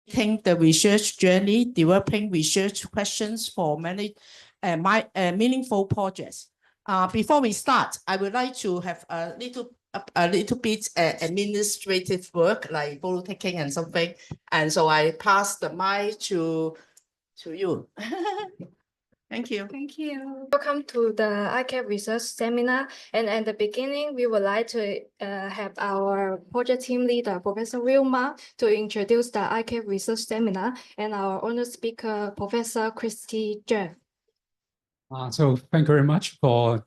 Take the research journey, developing research questions for many meaningful projects. Before we start, I would like to have a little bit administrative work like photo taking and something. And so I pass the mic to you. Thank you. Thank you. Welcome to the ICAP Research Seminar. And at the beginning, we would like to have our project team leader, Professor Wilma, to introduce the ICAP Research Seminar and our honor speaker, Professor Christy Cheung. So thank you very much for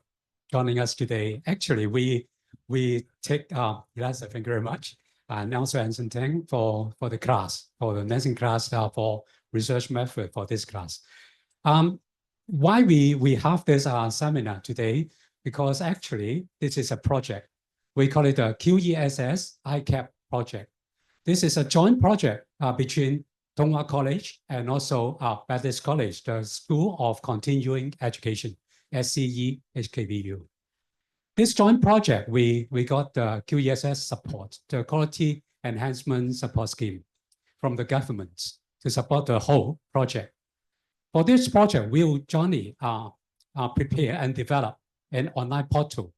joining us today. Actually, we take yes, thank you very much. And also Anson Tung for the class, for the nursing class, for research method for this class. Why we have this seminar today? Because actually this is a project. We call it a QESS ICAP project. This is a joint project between Tung College and also Baptist College, the School of Continuing Education, SCE HKBU. This joint project, we got the QESS support, the Quality Enhancement Support Scheme from the government to support the whole project. For this project, we'll jointly prepare and develop an online portal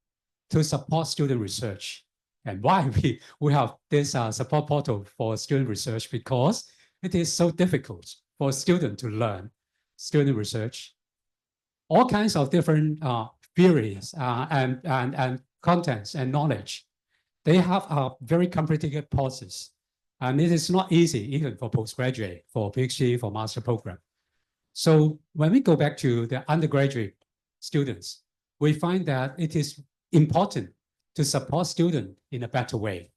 to support student research. And why we have this support portal for student research? Because it is so difficult for students to learn student research. All kinds of different theories and contents and knowledge. They have a very complicated process. And it is not easy even for postgraduate, for PhD, for master program. So when we go back to the undergraduate students, we find that it is important to support students in a better way.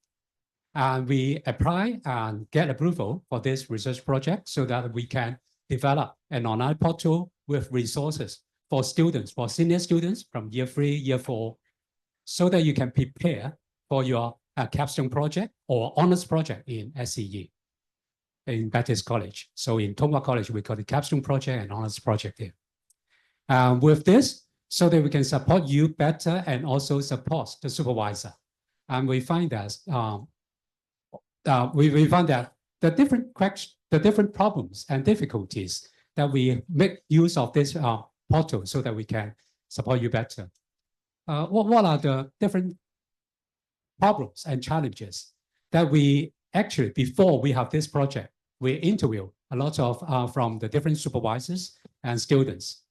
And we apply and get approval for this research project so that we can develop an online portal with resources for students, for senior students from year 3, year 4, so that you can prepare for your capstone project or honors project in SCE. In Baptist College. So in Tung College, we call it capstone project and honors project here. With this, so that we can support you better and also support the supervisor. And we find that we found that the different problems and difficulties that we make use of this portal so that we can support you better. What are the different problems and challenges that we actually, before we have this project, we interview a lot of from the different supervisors and students.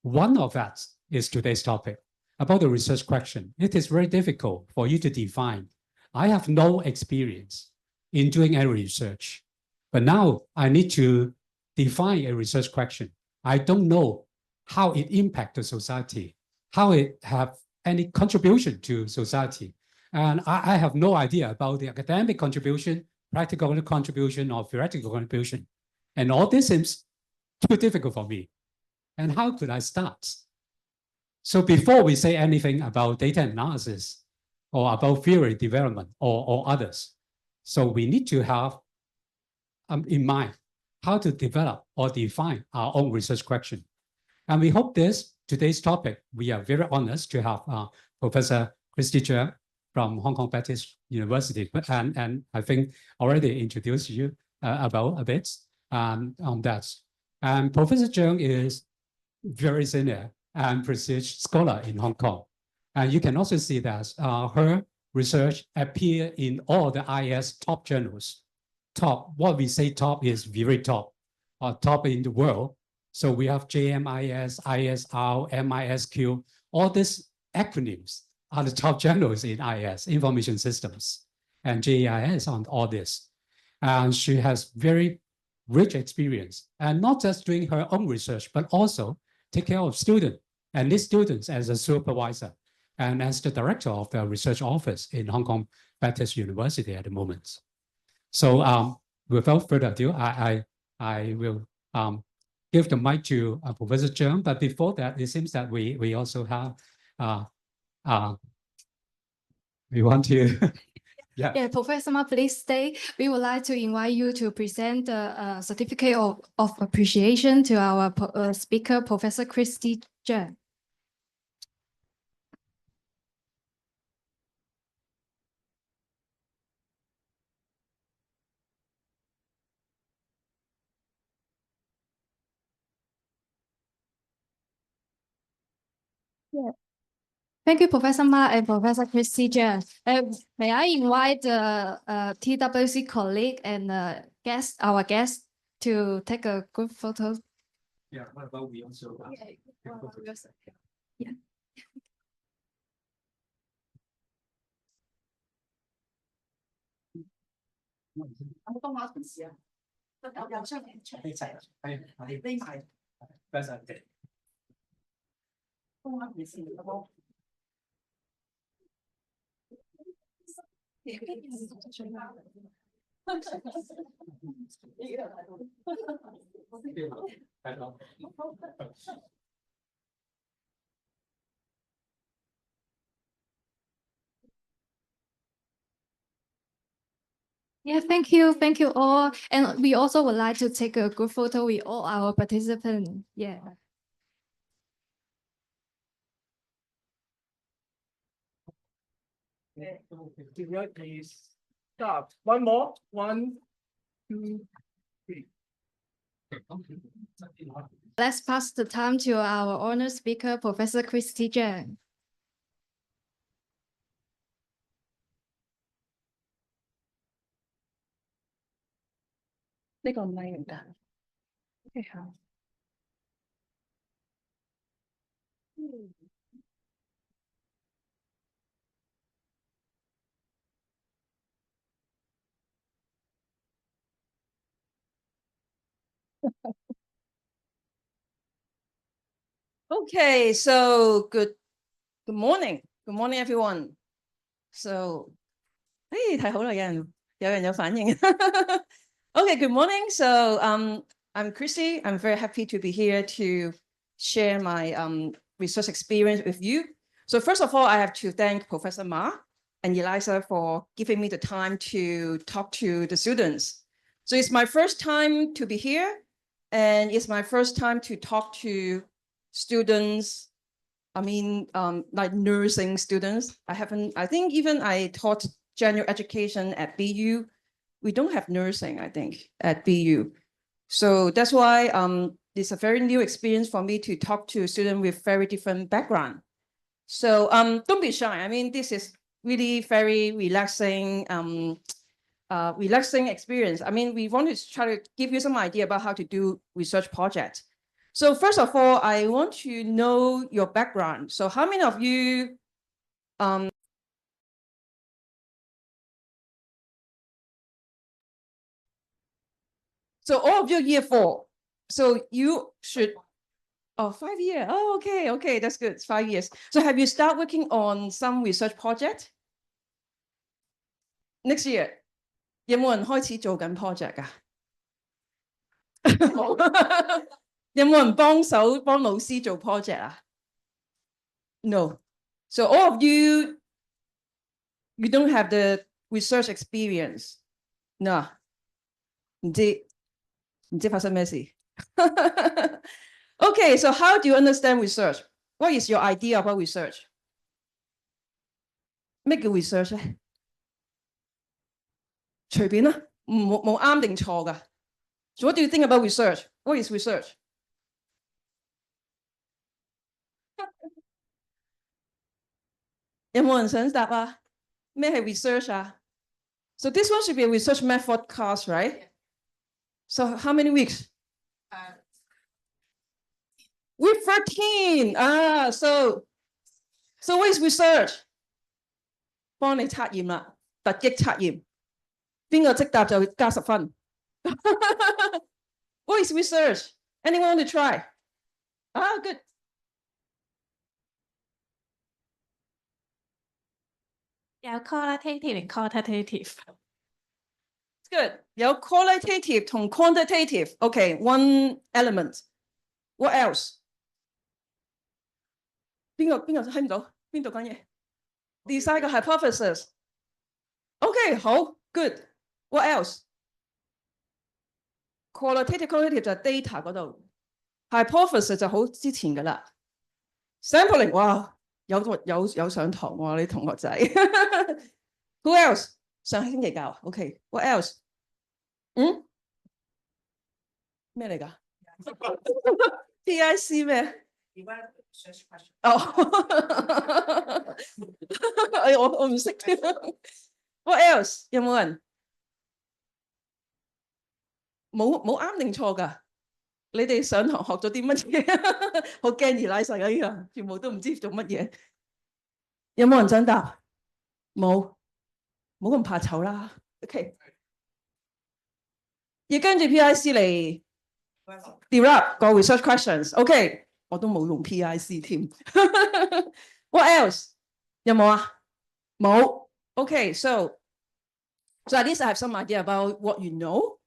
One of that is today's topic about the research question. It is very difficult for you to define. I have no experience in doing any research, but now I need to define a research question. I don't know how it impacts the society, how it have any contribution to society. And I have no idea about the academic contribution, practical contribution, or theoretical contribution. And all this seems too difficult for me. And how could I start? So before we say anything about data analysis or about theory development or others, so we need to have in mind how to develop or define our own research question. And we hope today's topic, we are very honored to have Professor Christy Cheung from Hong Kong Baptist University, and I think already introduced you about a bit on that. And Professor Cheung is very senior and prestigious scholar in Hong Kong. And you can also see that her research appear in all the IS top journals. Top, what we say top is very top, top in the world. So we have JMIS, ISR, MISQ, all these acronyms are the top journals in IS, information systems, and JEIS on all this. And she has very rich experience, and not just doing her own research, but also take care of students, and lead students as a supervisor, and as the director of the research office in Hong Kong Baptist University at the moment. So without further ado, I will give the mic to Professor Cheung, but before that, it seems that we also have we want to, yeah, Professor Ma, please stay. We would like to invite you to present the certificate of appreciation to our speaker, Professor Christy Cheung. Thank you, Professor Ma and Professor Christy. May I invite the TWC colleague and our guest to take a group photo? Yeah, what about we also? Yeah. Yeah, thank you all. And we also would like to take a group photo with all our participants. Yeah. Please stop. One more. 1, 2, 3. Let's pass the time to our honor speaker, Professor Christy Cheung. 呢個唔係唔得。OK 好。Okay, so good morning. Good morning, everyone. So, hey, 太好啦，有人有反應。Okay, good morning. So, I'm Christy. I'm very happy to be here to share my research experience with you. So first of all, I have to thank Professor Ma and Eliza for giving me the time to talk to the students. So it's my first time to be here, and it's my first time to talk to students. I mean, like nursing students. I think even I taught general education at BU. We don't have nursing, I think, at BU. So that's why it's a very new experience for me to talk to students with very different background. So don't be shy. I mean, this is really very relaxing, relaxing experience. I mean, we want to try to give you some idea about how to do research project. So first of all, I want to know your background. So how many of you so all of you year 4. So you should 5 years. Oh, okay, that's good. It's 5 years. So have you started working on some research project? Next year, 有冇人開始做緊 project 㗎？有冇人幫手幫老師做 project 啊？ No. So all of you don't have the research experience. No. 唔知發生咩事。Okay, so how do you understand research? What is your idea about research? 咩叫 research 咧？隨便啦，冇啱定錯㗎。So what do you think about research? What is research? 有冇人想答啊？咩係 research 啊？ So this one should be a research method class, right? So how many weeks? Week 13. So what is research? 幫你測驗啦，突擊測驗。邊個即答就加10分。What is research? Anyone want to try? Good. Yeah, qualitative and quantitative. Good. 有 qualitative 同 quantitative. Okay, one element. What else? 邊個睇唔到？邊度講嘢 ？Decide 個 hypothesis. Okay, 好 good. What else? Qualitative 就係 data 嗰度 ，hypothesis 就好之前㗎啦。Sampling 哇，有上堂喎，你同學仔。Who else? 上星期教。Okay, what else? 咩嚟㗎？PIC 咩我唔識添。What else？有冇人？冇啱定錯㗎？你哋上堂學咗啲乜嘢？好驚而拉晒啊！依個全部都唔知做乜嘢。有冇人想答？冇咁怕醜啦。OK。要跟住 PIC 嚟 develop 個 research questions。OK， 我都冇用 PIC 添。What else？ 有冇啊？冇。OK， so at least I have some idea about what you know.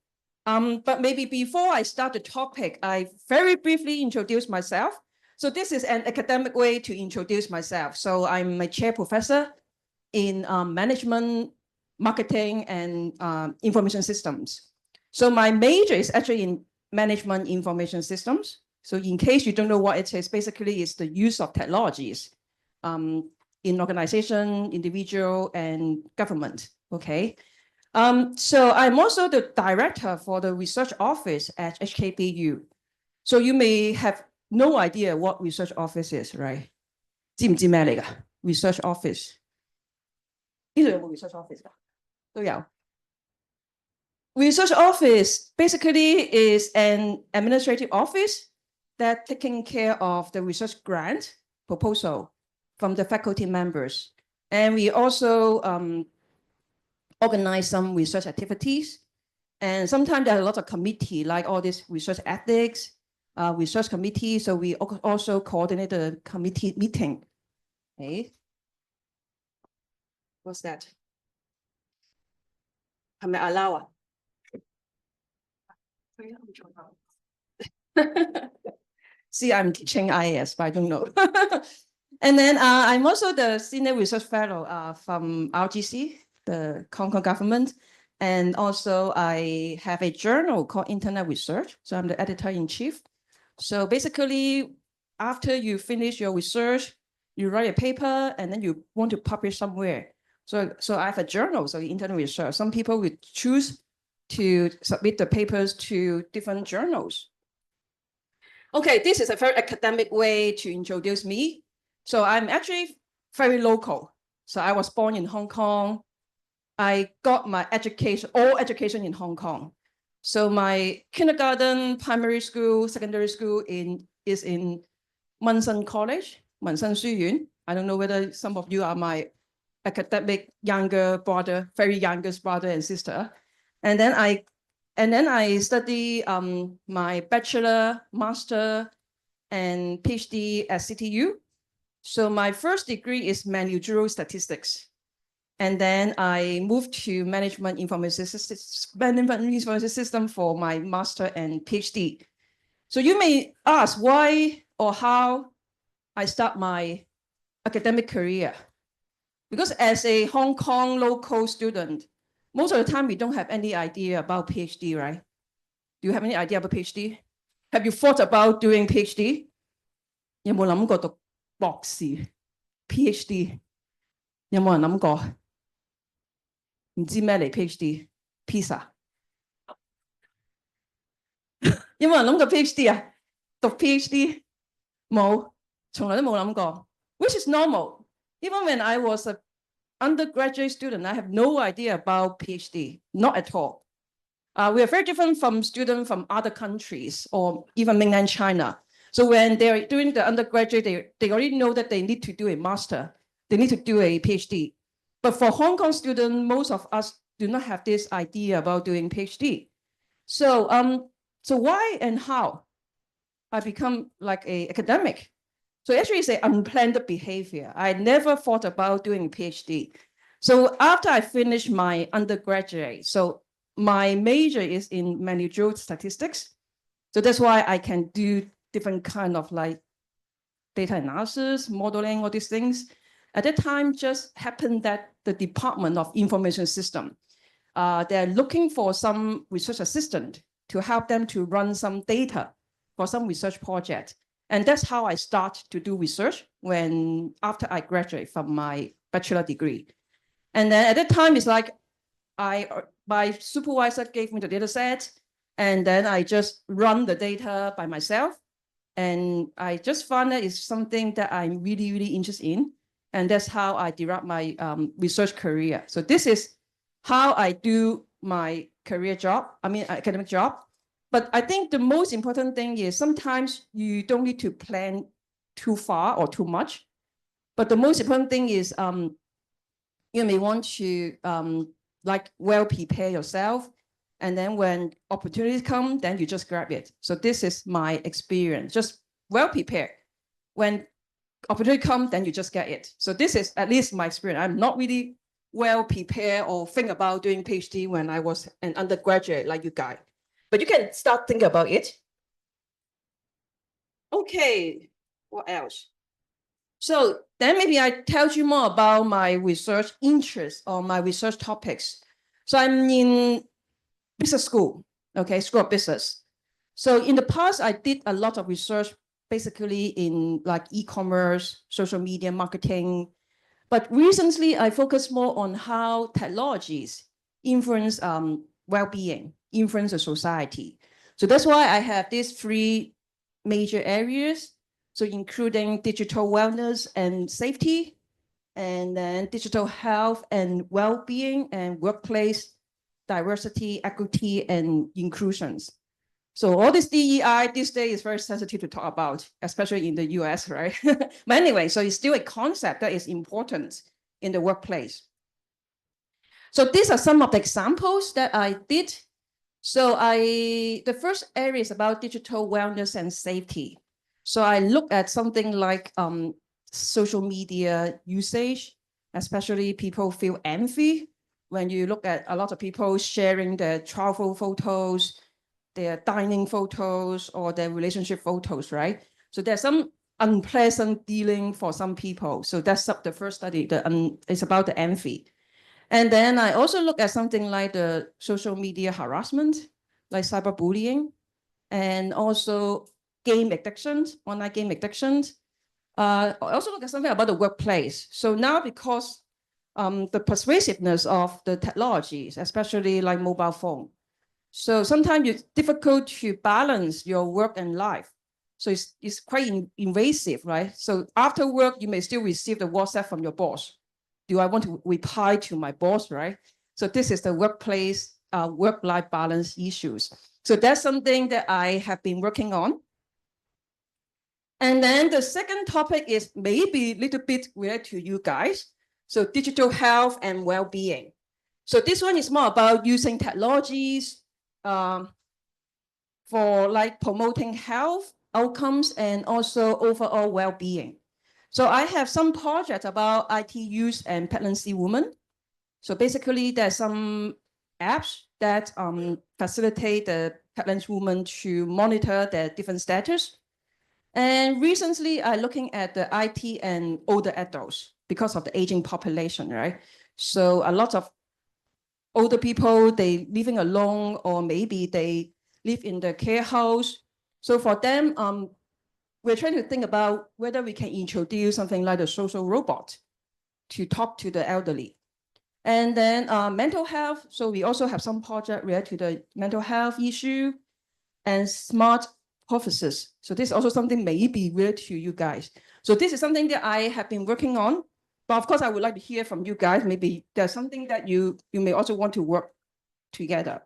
But maybe before I start the topic, I very briefly introduce myself. So this is an academic way to introduce myself. So I'm a chair professor in management, marketing, and information systems. So my major is actually in management information systems. So in case you don't know what it is, basically it's the use of technologies in organization, individual, and government, okay? So I'm also the director for the research office at HKBU. So you may have no idea what research office is, right? 知唔知咩嚟㗎？ Research office 呢度有冇 research office 㗎？都有。Research office basically is an administrative office that taking care of the research grant proposal from the faculty members. And we also organize some research activities. And sometimes there are a lot of committee, like all this research ethics, research committee. So we also coordinate the committee meeting. Okay. What's that? 係咪 allow 啊？ See, I'm teaching IAS, but I don't know. And then I'm also the senior research fellow from RGC, the Hong Kong government. And also I have a journal called Internet Research. So I'm the editor-in-chief. So basically, after you finish your research, you write a paper and then you want to publish somewhere. So I have a journal, so Internet Research. Some people will choose to submit the papers to different journals. Okay, this is a very academic way to introduce me. So I'm actually very local. So I was born in Hong Kong. I got my education, all education in Hong Kong. So my kindergarten, primary school, secondary school is in Mun Shan College, Mun Shan Xu Yun. I don't know whether some of you are my academic younger brother, very youngest brother and sister. And then I study my bachelor, master, and PhD at CTU. So my first degree is managerial statistics. And then I moved to management information system for my master and PhD. So you may ask why or how I start my academic career. Because as a Hong Kong local student, most of the time we don't have any idea about PhD, right? Do you have any idea about PhD? Have you thought about doing PhD? 有冇諗過讀博士 PhD？ 有冇人諗過？唔知咩嚟 PhD？ Pizza 有冇人諗過 PhD 啊？讀 PhD 冇，從來都冇諗過 ，which is normal. Even when I was an undergraduate student, I have no idea about PhD, not at all. We are very different from students from other countries or even mainland China. So when they're doing the undergraduate, they already know that they need to do a master. They need to do a PhD. But for Hong Kong students, most of us do not have this idea about doing PhD. So, so why and how I become like an academic? So actually it's an unplanned behavior. I never thought about doing a PhD. So after I finished my undergraduate, so my major is in managerial statistics. So that's why I can do different kind of like data analysis, modeling, all these things. At that time, just happened that the Department of Information System, they're looking for some research assistant to help them to run some data for some research project. And that's how I start to do research after I graduate from my bachelor degree. And then at that time, it's like my supervisor gave me the data set, and then I just run the data by myself. And I just found that it's something that I'm really, really interested in. And that's how I direct my research career. So this is how I do my career job, academic job. But I think the most important thing is sometimes you don't need to plan too far or too much. But the most important thing is you may want to well prepare yourself. And then when opportunities come, then you just grab it. So this is my experience, just well prepared. When opportunity comes, then you just get it. So this is at least my experience. I'm not really well prepared or think about doing PhD when I was an undergraduate like you guys. But you can start thinking about it. Okay, what else? So then maybe I tell you more about my research interests or my research topics. So I'm in business school, okay, School of Business. So in the past, I did a lot of research basically in like e-commerce, social media marketing. But recently, I focus more on how technologies influence well-being, influence the society. So that's why I have these 3 major areas. So including digital wellness and safety, and then digital health and well-being, and workplace diversity, equity, and inclusions. So all this DEI this day is very sensitive to talk about, especially in the US, right? But anyway, so it's still a concept that is important in the workplace. So these are some of the examples that I did. So the first area is about digital wellness and safety. So I look at something like social media usage, especially people feel envy when you look at a lot of people sharing their travel photos, their dining photos, or their relationship photos, right? So there's some unpleasant dealing for some people. So that's the first study, it's about the envy. And then I also look at something like the social media harassment, like cyberbullying, and also game addictions, online game addictions. I also look at something about the workplace. So now because the persuasiveness of the technologies, especially like mobile phone, so sometimes it's difficult to balance your work and life. So it's quite invasive, right? So after work, you may still receive the WhatsApp from your boss. Do I want to reply to my boss, right? So this is the workplace, work-life balance issues. So that's something that I have been working on. And then the second topic is maybe a little bit related to you guys. So digital health and well-being. So this one is more about using technologies for like promoting health outcomes and also overall well-being. So I have some projects about IT use and pregnancy women. So basically there's some apps that facilitate the pregnant women to monitor their different status. And recently I'm looking at the IT and older adults because of the aging population, right? So a lot of older people, they living alone, or maybe they live in the care house. So for them, we're trying to think about whether we can introduce something like a social robot to talk to the elderly. And then mental health. So we also have some project related to the mental health issue and smart offices. So this is also something maybe related to you guys. So this is something that I have been working on. But of course, I would like to hear from you guys. Maybe there's something that you may also want to work together.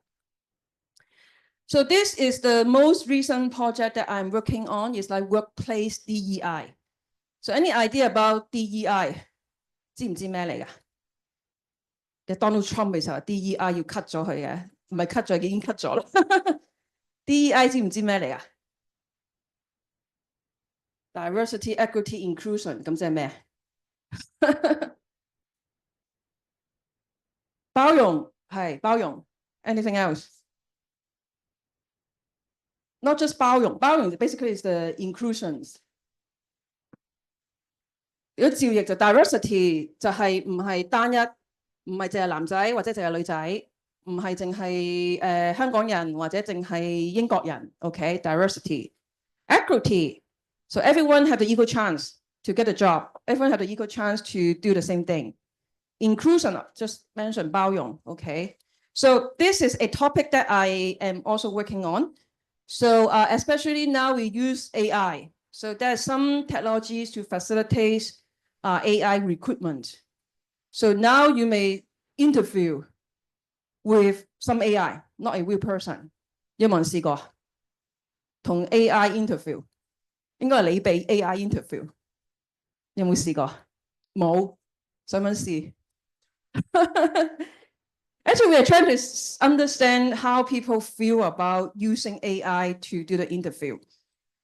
So this is the most recent project that I'm working on. It's like workplace DEI. So any idea about DEI? 知唔知咩嚟㗎？ Donald Trump 其實話 DEI 要 cut 咗佢嘅，唔係 cut 咗，已經 cut 咗啦。DEI 知唔知咩嚟㗎？ Diversity, equity, inclusion 咁即係咩？包容係包容。Anything else? Not just 包容 basically is the inclusions. 如果照譯就 diversity 就係唔係單一，唔係淨係男仔或者淨係女仔，唔係淨係香港人或者淨係英國人。Okay, diversity, equity. So everyone have the equal chance to get a job. Everyone have the equal chance to do the same thing. Inclusion, just mention 包容。Okay, so this is a topic that I am also working on. So especially now we use AI. So there's some technologies to facilitate AI recruitment. So now you may interview with some AI, not a real person. 有冇人試過同 AI interview？應該係你被 AI interview。有冇試過？冇，想唔想試？ Actually, we are trying to understand how people feel about using AI to do the interview.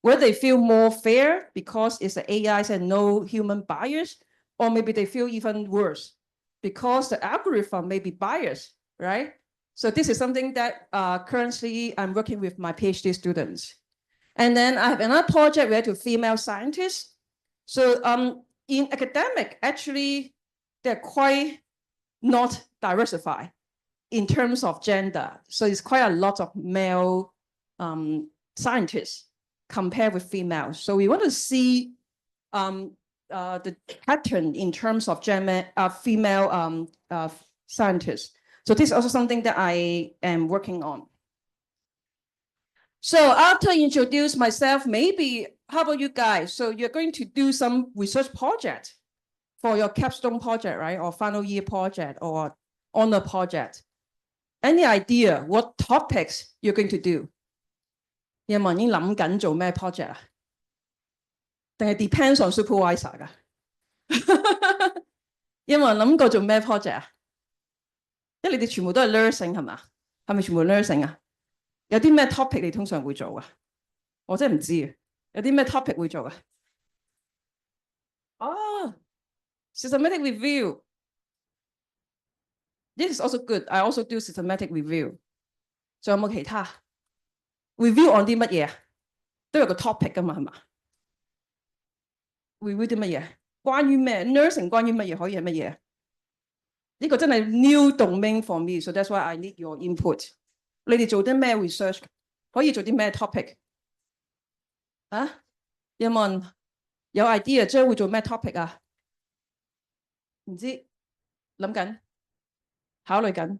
Whether they feel more fair because it's the AIs and no human bias, or maybe they feel even worse because the algorithm may be biased, right? So this is something that currently I'm working with my PhD students. And then I have another project related to female scientists. So in academic, actually, they're quite not diversified in terms of gender. So it's quite a lot of male scientists compared with females. So we want to see the pattern in terms of female scientists. So this is also something that I am working on. So after I introduce myself, maybe, how about you guys? So you're going to do some research project for your capstone project, right? Or final year project or honor project. Any idea what topics you're going to do? 有冇人已經諗緊做咩 project 啊？定係 depends on supervisor 㗎？有冇人諗過做咩 project 啊？因為你哋全部都係 nursing 係嘛？係咪全部 nursing 啊？有啲咩 topic 你通常會做啊？我真係唔知啊！有啲咩 topic 會做啊？哦 ，systematic review. This is also good. I also do systematic review. 仲有冇其他 ？review on 啲乜嘢啊？都有個 topic 㗎嘛，係嘛 ？review 啲乜嘢？關於咩 ？nursing 關於乜嘢？可以係乜嘢？呢個真係 new domain for me, so that's why I need your input. 你哋做啲咩 research？ 可以做啲咩 topic？ 啊？有冇人有 idea 將會做咩 topic 啊？唔知，諗緊，考慮緊，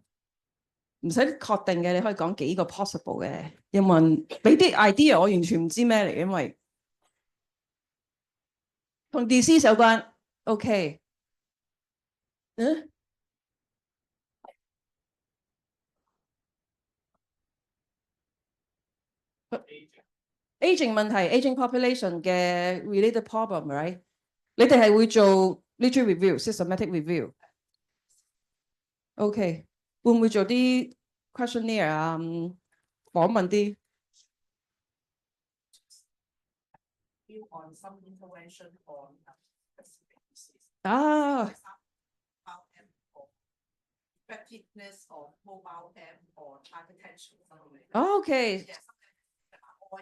唔使確定嘅，你可以講幾個 possible 嘅。有冇人俾啲 idea？ 我完全唔知咩嚟，因為同 disease 有關。OK， 嗯？ aging 問題 ，aging population 嘅 related problem，right？ 你哋係會做 literature review、systematic review。OK， 會唔會做啲 questionnaire 啊？訪問啲 on some intervention on specific disease. 啊 Effectiveness of mobile app or hypertension.，OK， Yes. Or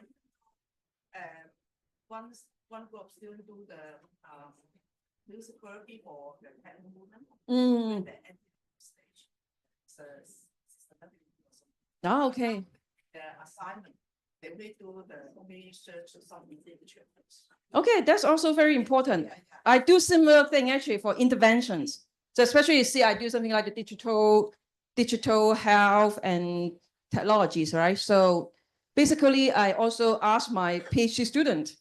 one group still do the music therapy for the hand movement. 嗯， The end stage. So OK， the assignment they will do the research or some literature. OK, that's also very important. Yeah, yeah. I do similar thing actually for interventions. So especially you see, I do something like the digital health and technologies, right? So basically, I also ask my PhD student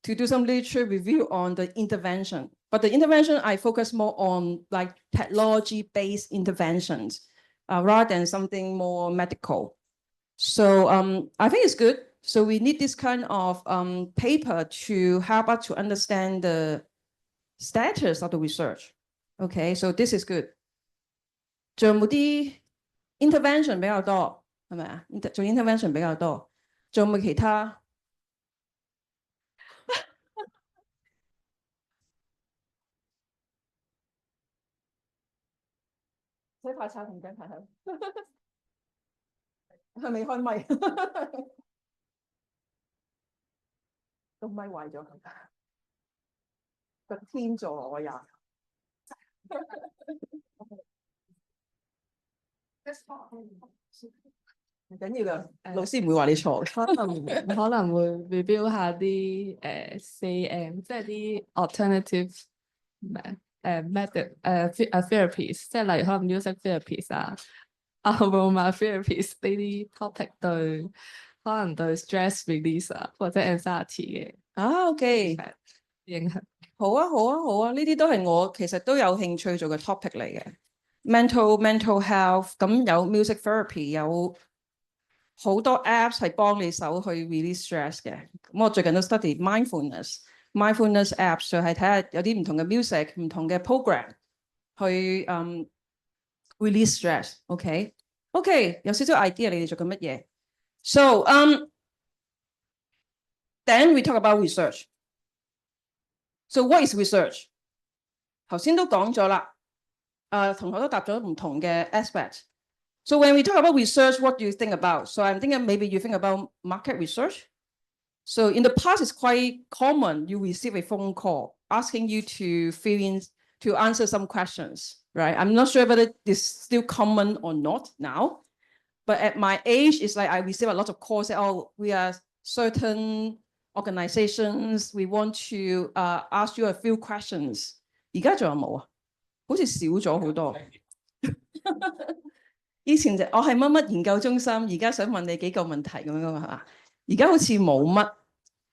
to do some literature review on the intervention. But the intervention, I focus more on like technology-based interventions rather than something more medical. So I think it's good. So we need this kind of paper to help us to understand the status of the research. Okay, so this is good. 仲有冇啲 intervention 比較多係咪啊？做 intervention 比較多，仲有冇其他？洗快炒同緊排口，係咪開咪？個咪壞咗，個天咗我又。唔緊要噶，老師唔會話你錯嘅。可能會 review 下啲4M，即係啲 alternative method therapies，即係例如可能 music therapies 啊、aroma therapies 呢啲 topic 對可能對 stress release 啊或者 anxiety 嘅 OK， 影響。好啊，好啊，好啊，呢啲都係我其實都有興趣做嘅 topic 嚟嘅。mental health， 咁有 music therapy， 有好多 apps 係幫你手去 release stress 嘅。咁我最近都 study mindfulness apps， 就係睇下有啲唔同嘅 music， 唔同嘅 program 去release stress。OK，有少少 idea 你哋做緊乜嘢 ？So then we talk about research. So what is research？ 頭先都講咗啦，同學都答咗唔同嘅 aspect。So when we talk about research, what do you think about? So I'm thinking maybe you think about market research. So in the past, it's quite common you receive a phone call asking you to fill in, to answer some questions, right? I'm not sure whether this is still common or not now. But at my age, it's like I receive a lot of calls. Oh, we are certain organizations. We want to ask you a few questions. 而家仲有冇啊？好似少咗好多。以前就我係乜乜研究中心，而家想問你幾個問題咁樣噶嘛，係嘛？而家好似冇乜，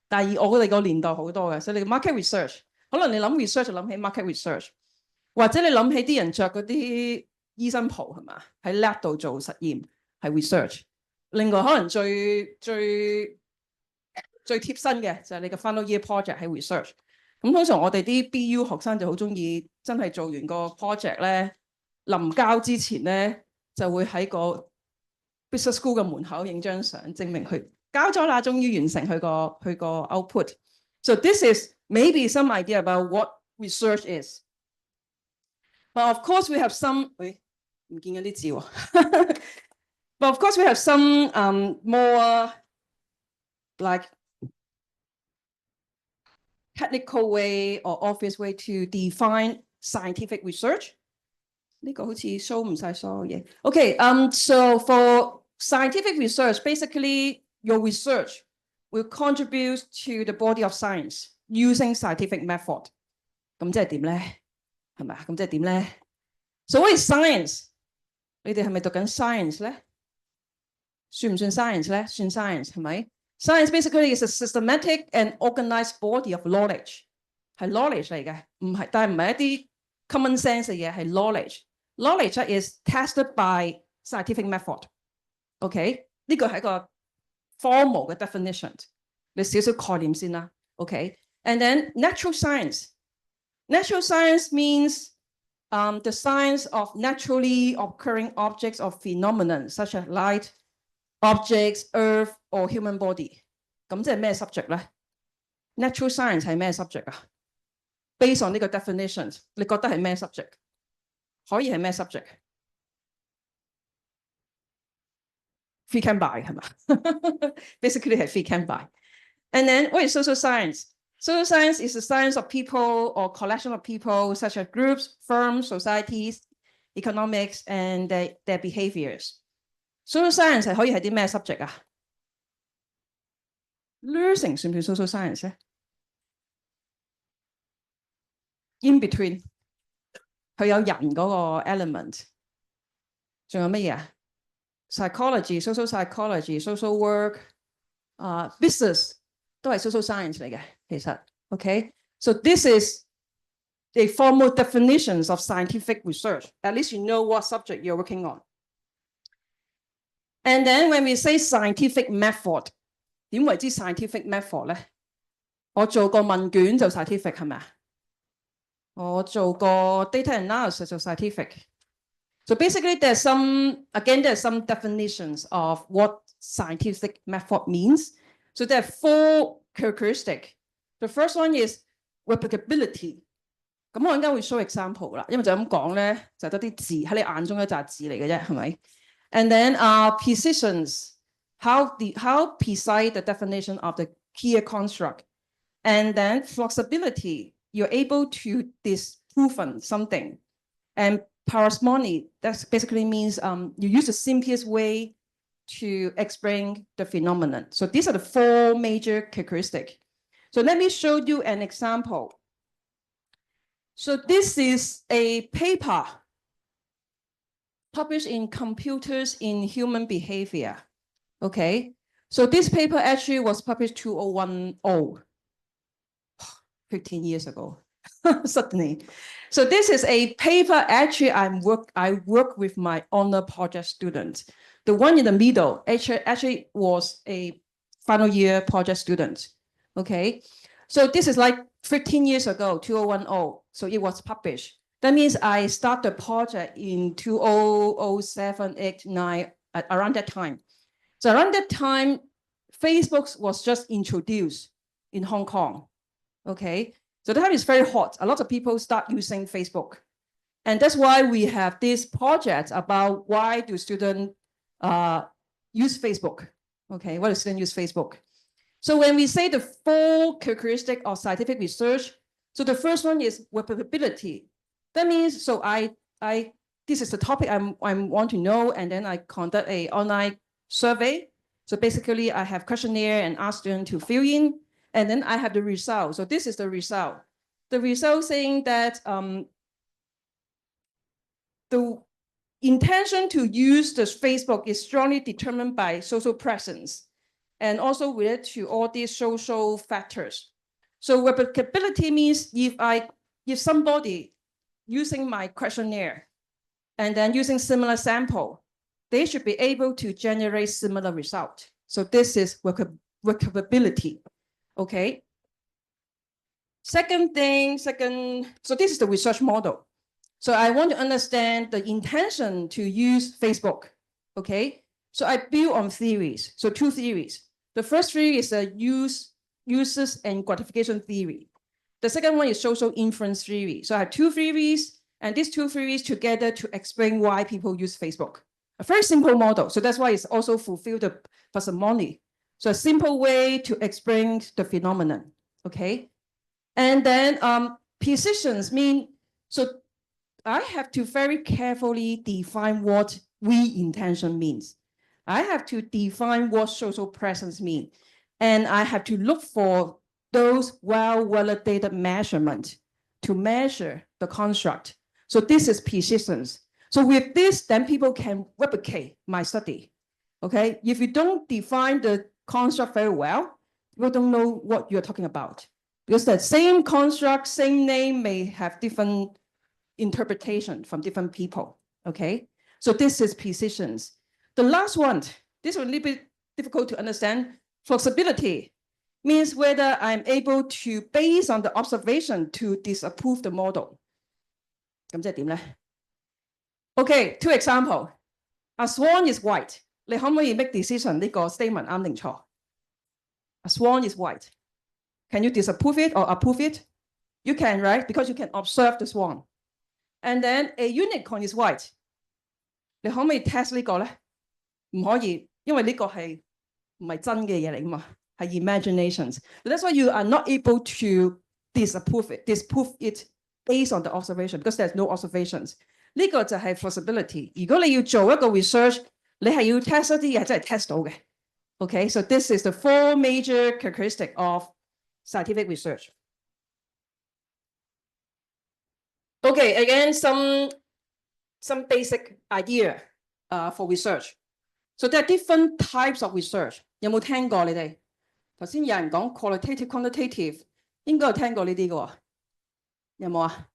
但係我哋個年代好多嘅，所以你 market research， 可能你諗 research 就諗起 market research， 或者你諗起啲人着嗰啲醫生袍係嘛？喺 lab 度做實驗係 research。另外可能最貼身嘅就係你嘅 final year project 係 research。咁通常我哋啲 BU 學生就好中意真係做完個 project 咧，臨交之前咧就會喺個 business school 嘅門口影張相，證明佢交咗啦，終於完成佢個 output。So this is maybe some idea about what research is. But of course we have some 唔見咗啲字喎。But of course we have some more like technical way or obvious way to define scientific research. 呢個好似 show 唔晒所有嘢。Okay, so for scientific research, basically your research will contribute to the body of science using scientific method. 咁即係點咧？係咪啊？咁即係點咧？ So what is science？ 你哋係咪讀緊 science 咧？算唔算 science 咧？算 science 係咪？ Science basically is a systematic and organized body of knowledge， 係 knowledge 嚟嘅，但係唔係一啲 common sense 嘅嘢，係 knowledge。Knowledge is tested by scientific method。OK， 呢個係一個 formal 嘅 definition， 你少少概念先啦。OK，and then natural science。Natural science means the science of naturally occurring objects or phenomena such as light, objects, earth or human body。 咁即係咩 subject 咧？ Natural science 係咩 subject 啊？ Based on 呢個 definition， 你覺得係咩 subject？ 可以係咩 subject？ Free can buy 係嘛？Basically 係 free can buy。 And then what is social science? Social science is the science of people or collection of people such as groups, firms, societies, economics and their behaviors。 Social science 係可以係啲咩 subject 啊？ Nursing 算唔算 social science 咧？ In between 佢有人嗰個 element， 仲有乜嘢啊？ Psychology, social psychology, social work, business 都係 social science 嚟嘅，其實 OK。 So this is the formal definitions of scientific research. At least you know what subject you're working on. And then when we say scientific method， 點為之 scientific method 咧？我做個問卷就 scientific 係咪啊？我做個 data analysis 就 scientific。 So basically there's some definitions of what scientific method means. So there are 4 characteristics. The first one is replicability。 咁我陣間會 show example 啦，因為就咁講咧，就得啲字喺你眼中一紮字嚟嘅啫，係咪？ And then precisions, how precise the definition of the key construct. And then flexibility, you're able to disprove something. And parsimony, that basically means you use the simplest way to explain the phenomenon. So these are the 4 major characteristics. So let me show you an example. So this is a paper published in Computers in Human Behavior. Okay, So this paper actually was published 2010, 15 years ago, suddenly. So this is a paper actually I work with my honor project students. The one in the middle actually was a final year project student. Okay, so this is like 15 years ago, 2010. So it was published. That means I start the project in 2007, 8, 9, around that time. So around that time, Facebook was just introduced in Hong Kong. Okay, so the time is very hot. A lot of people start using Facebook. And that's why we have this project about why do students use Facebook. Okay, why do students use Facebook? So when we say the 4 characteristics of scientific research, so the first one is replicability. That means, so this is the topic I want to know, and then I conduct an online survey. So basically I have questionnaire and ask students to fill in, and then I have the result. So this is the result. The result saying that the intention to use the Facebook is strongly determined by social presence and also related to all these social factors. So replicability means if somebody using my questionnaire and then using similar sample, they should be able to generate similar result. So this is replicability. Okay. So this is the research model. So I want to understand the intention to use Facebook. Okay. So I build on theories. So 2 theories. The first theory is a uses and gratification theory. The second one is social influence theory. So I have 2 theories, and these 2 theories together to explain why people use Facebook. A very simple model. So that's why it's also fulfilled the parsimony. So a simple way to explain the phenomenon. Okay. And then positions mean, so I have to very carefully define what we intention means. I have to define what social presence means. And I have to look for those well-validated measurements to measure the construct. So this is persistence. So with this, then people can replicate my study. Okay, if you don't define the construct very well, people don't know what you're talking about. Because the same construct, same name may have different interpretation from different people. Okay, so this is persistence. The last one, this is a little bit difficult to understand. Flexibility means whether I'm able to, based on the observation, to disapprove the model. Okay, 2 examples. A swan is white. 你可唔可以 make decision 呢個 statement 啱定錯? A swan is white. Can you disapprove it or approve it? You can, right? Because you can observe the swan. And then a unicorn is white. 你可唔可以 test 呢個咧? 唔可以，因為呢個係唔係真嘅嘢嚟㗎嘛，係 imaginations. So that's why you are not able to disprove it based on the observation because there's no observations. 呢個就係 flexibility. 如果你要做一個 research，你係要 test 一啲嘢真係 test 到嘅。Okay, so this is the 4 major characteristics of scientific research. Okay, again, some basic idea for research. So there are different types of research. 有冇聽過你哋？頭先有人講 qualitative, quantitative， 應該有聽過呢啲嘅喎。有冇啊？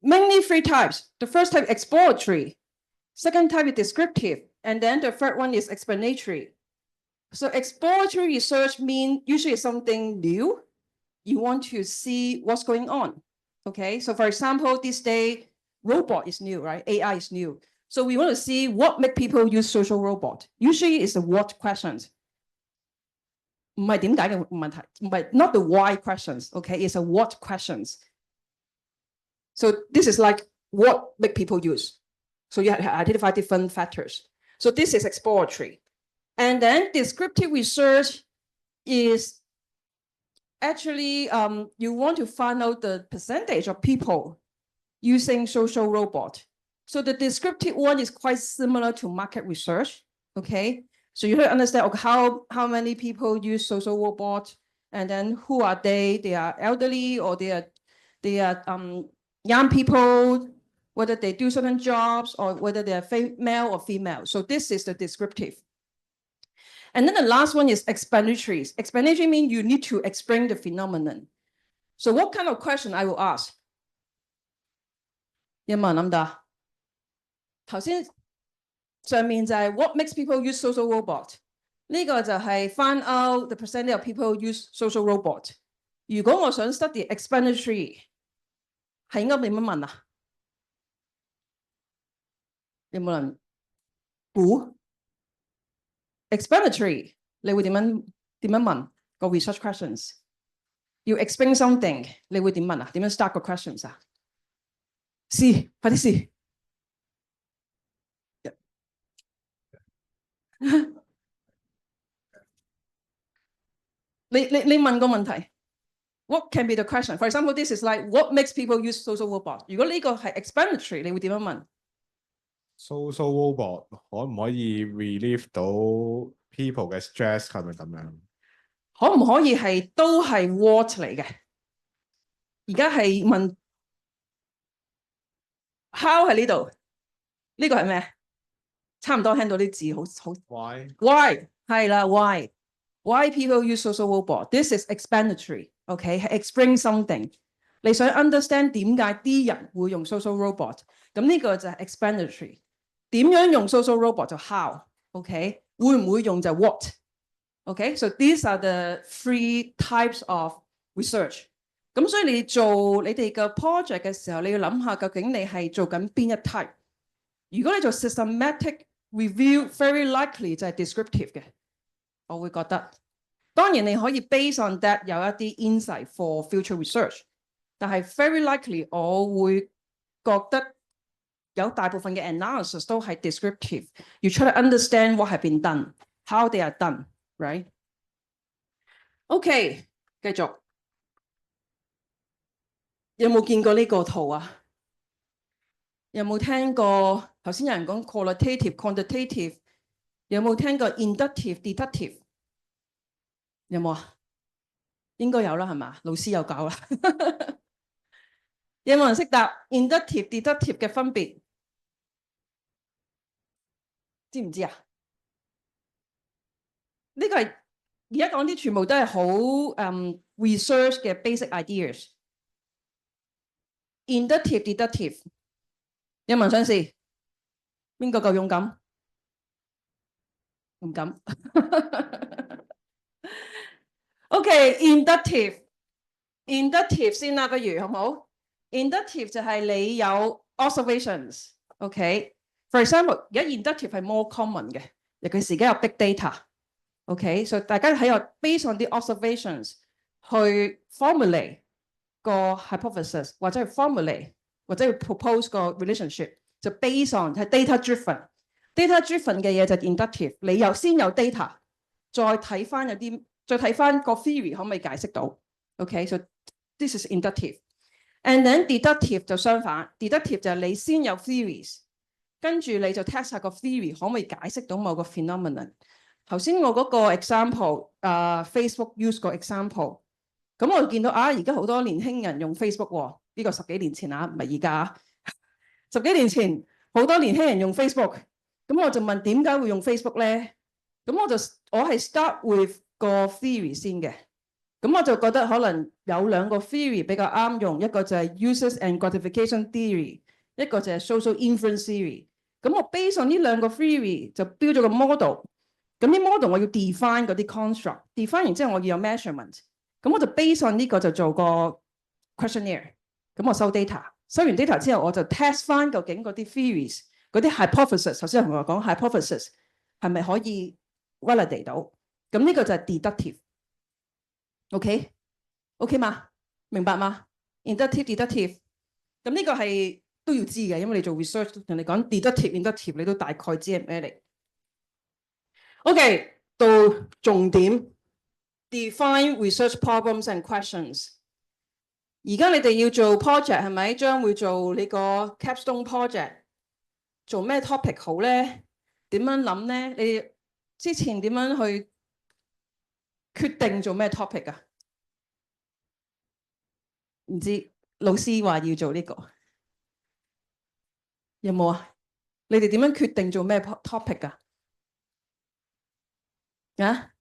Mainly 3 types. The first type exploratory, second type is descriptive, and then the third one is explanatory. So exploratory research means usually something new. You want to see what's going on. Okay, so for example, this day, robot is new, right? AI is new. So we want to see what make people use social robot. Usually it's the what questions. 唔係點解嘅問題，唔係 not the why questions, okay? It's a what questions. So this is like what make people use. So you have to identify different factors. So this is exploratory. And then descriptive research is actually, you want to find out the percentage of people using social robot. So the descriptive one is quite similar to market research, okay? So you have to understand okay, how many people use social robot, and then who are they? They are elderly or they are young people, whether they do certain jobs or whether they are male or female. So this is the descriptive. And then the last one is explanatories. Explanatory means you need to explain the phenomenon. So what kind of question I will ask? 有冇人諗到？頭先上面就係 what makes people use social robot， 呢個就係 find out the percentage of people use social robot。如果我想 study explanatory， 係應該點樣問啊？有冇人估 explanatory 你會點樣問個 research questions？ 要 explain something， 你會點問啊？點樣 start 個 questions 啊？試，快啲試。你問個問題 ，what can be the question? For example, this is like what makes people use social robot？ 如果呢個係 explanatory， 你會點樣問 ？social robot 可唔可以 relieve 到 people 嘅 stress 係咪咁樣？可唔可以係都係 what 嚟嘅？而家係問 how 喺呢度，呢個係咩？差唔多聽到啲字好 why 係啦 why people use social robot this is explanatory OK 係 explain something 你想 understand 點解啲人會用 social robot 咁呢個就係 explanatory 點樣用 social robot 就 how OK 會唔會用就 what OK so these are the three types of research 咁所以你做你哋嘅 project 嘅時候你要諗下究竟你係做緊邊一 type 如果你做 systematic review very likely 就係 descriptive 嘅，我會覺得。當然你可以 based on that 有一啲 insight for future research， 但係 very likely 我會覺得有大部分嘅 analysis 都係 descriptive。You try to understand what have been done, how they are done, right? OK， 繼續。有冇見過呢個圖啊？有冇聽過頭先有人講 qualitative、quantitative， 有冇聽過 inductive、deductive？ 有冇啊？應該有啦，係嘛？老師有教啦。有冇人識答 inductive、deductive 嘅分別？知唔知啊？呢個係而家講啲全部都係好research 嘅 basic ideas。inductive、deductive。有冇人想試？邊個夠勇敢？唔敢。OK，inductive 先啦，不如好唔好 ？inductive 就係你有 observations。OK，for example， 而家 inductive 係 more common 嘅，尤其是而家有 big data。OK，所以大家喺度 based on 啲 observations 去 formulate 個 hypothesis 或者係 formulate。或者要 propose 個 relationship 就 based on 係 data driven。data driven 嘅嘢就 inductive， 你有先有 data， 再睇翻有啲，再睇翻個 theory 可唔可以解釋到 ？OK，so this is inductive。and then deductive 就相反 ，deductive 就係你先有 theories， 跟住你就 test 下個 theory 可唔可以解釋到某個 phenomenon。頭先我嗰個 example，Facebook use 個 example， 咁我見到而家好多年輕人用 Facebook 喎。呢個10幾年前唔係而家10幾年前好多年輕人用 Facebook， 咁我就問點解會用 Facebook 咧？咁我係 start with 個 theory 先嘅，咁我就覺得可能有2個 theory 比較啱用，一個就係 users and gratification theory， 一個就係 social inference theory。咁我 based on 呢2個 theory 就標咗個 model， 咁啲 model 我要 define 嗰啲 construct，define 完之後我要有 measurement， 咁我就 based on 呢個就做個 questionnaire。咁我收 data， 收完 data 之後，我就 test 翻究竟嗰啲 theories、嗰啲 hypothesis， 頭先同我講 hypothesis 係咪可以 validate 到？咁呢個就係 deductive。OK 嘛？明白嗎 ？inductive、deductive。咁呢個係都要知嘅，因為你做 research， 人哋講 deductive、inductive， 你都大概知係咩嚟。OK， 到重點 ，define research problems and questions。而家你哋要做 project 係咪？將會做你個 capstone project， 做咩 topic 好咧？點樣諗咧？你之前點樣去決定做咩 topic 啊？唔知老師話要做呢個，有冇啊？你哋點樣決定做咩 topic 啊？啊？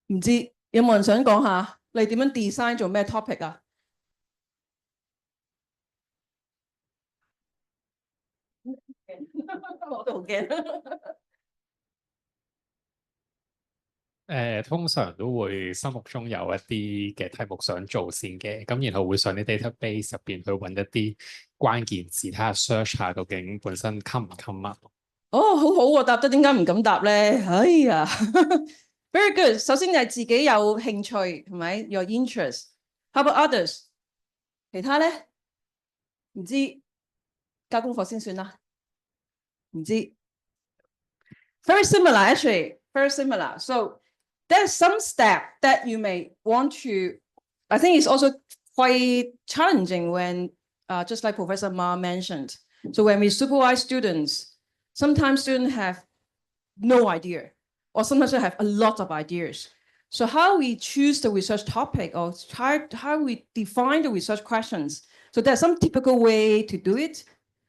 唔知有冇人想講下你點樣 design 做咩 topic 啊？我都好驚。通常都會心目中有一啲嘅題目想做先嘅，咁然後會上啲 database 入邊去揾一啲關鍵字，睇下 search 下究竟本身 come 唔 come up。哦，好好喎，答得點解唔敢答咧？哎呀，very good。首先係自己有興趣，係咪？Your interest。How about others？其他咧？唔知，交功課先算啦。唔知。Very similar, actually. Very similar. So there's some step that you may want to. I think it's also quite challenging when, just like Professor Ma mentioned. So when we supervise students, sometimes students have no idea, or sometimes they have a lot of ideas. So how we choose the research topic, or how we define the research questions. So there's some typical way to do it.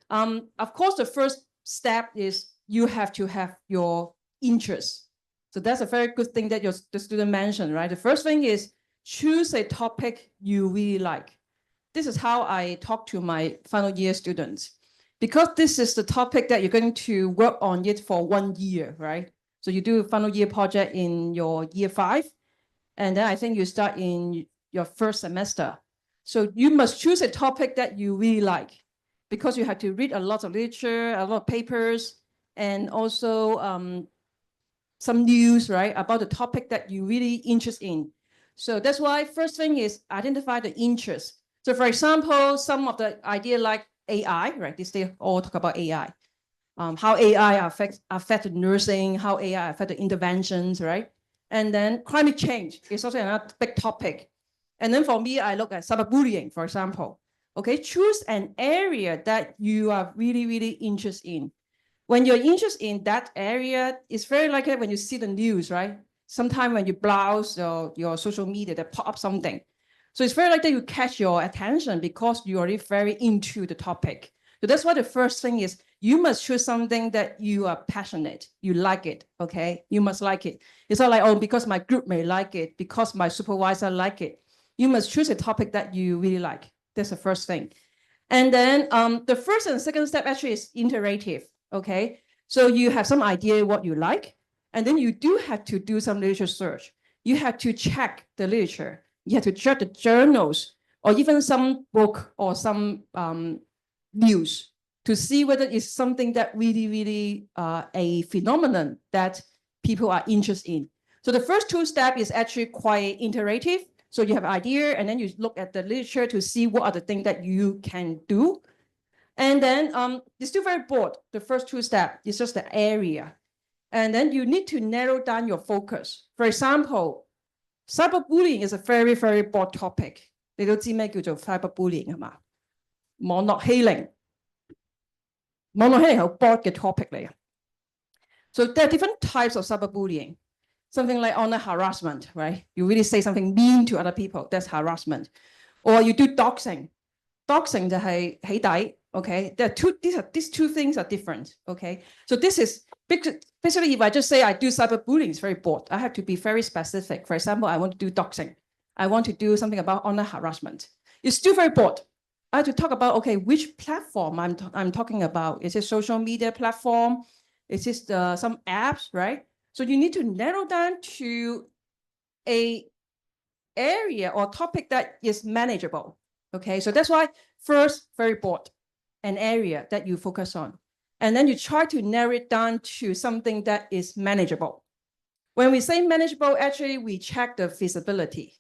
Of course, the first step is you have to have your interest. So that's a very good thing that the student mentioned, right? The first thing is choose a topic you really like. This is how I talk to my final year students. Because this is the topic that you're going to work on it for 1 year, right? So you do a final year project in your year 5, and then I think you start in your first semester. So you must choose a topic that you really like, because you have to read a lot of literature, a lot of papers, and also some news, right, about the topic that you really interested in. So that's why first thing is identify the interest. So for example, some of the idea like AI, right? This day all talk about AI. How AI affect nursing, how AI affect the interventions, right? And then climate change is also another big topic. And then for me, I look at cyberbullying, for example. Okay, choose an area that you are really, really interested in. When you're interested in that area, it's very likely when you see the news, right? Sometimes when you browse your social media, they pop up something. So it's very likely you catch your attention because you're already very into the topic. So that's why the first thing is you must choose something that you are passionate, you like it, okay? You must like it. It's not like, oh, because my group may like it, because my supervisor like it. You must choose a topic that you really like. That's the first thing. And then the first and second step actually is iterative, okay? So you have some idea what you like, and then you do have to do some literature search. You have to check the literature. You have to check the journals, or even some book or some news to see whether it's something that really, really a phenomenon that people are interested in. So the first 2 steps is actually quite iterative. So you have an idea, and then you look at the literature to see what are the things that you can do. And then it's still very broad. The first 2 steps is just the area. And then you need to narrow down your focus. For example, cyberbullying is a very, very broad topic. 你都知咩叫做 cyberbullying 係嘛？網絡欺凌。網絡欺凌係好 broad 嘅 topic 嚟嘅。So there are different types of cyberbullying. Something like online harassment, right? You really say something mean to other people, that's harassment. Or you do doxing. Doxing 就係起底, okay? These two things are different, okay? So this is, basically if I just say I do cyberbullying, it's very broad. I have to be very specific. For example, I want to do doxing. I want to do something about online harassment. It's still very broad. I have to talk about, okay, which platform I'm talking about. Is it social media platform? Is this some apps, right? So you need to narrow down to a area or topic that is manageable. Okay, so that's why first, very broad, an area that you focus on. And then you try to narrow it down to something that is manageable. When we say manageable, actually, we check the feasibility.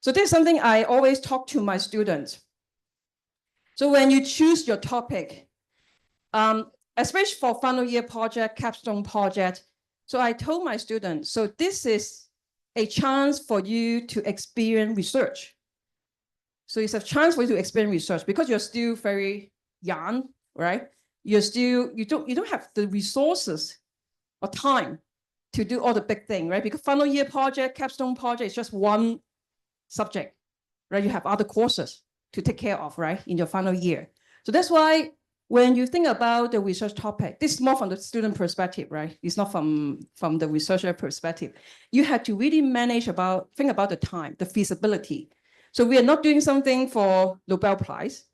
So this is something I always talk to my students. So when you choose your topic, especially for final year project, capstone project, so I told my students, so this is a chance for you to experience research. So it's a chance for you to experience research because you're still very young, right? You don't have the resources or time to do all the big thing, right? Because final year project, capstone project is just one subject, right? You have other courses to take care of, right? In your final year. So that's why when you think about the research topic, this is more from the student perspective, right? It's not from the researcher perspective. You have to really think about the time, the feasibility. So we are not doing something for Nobel Prize,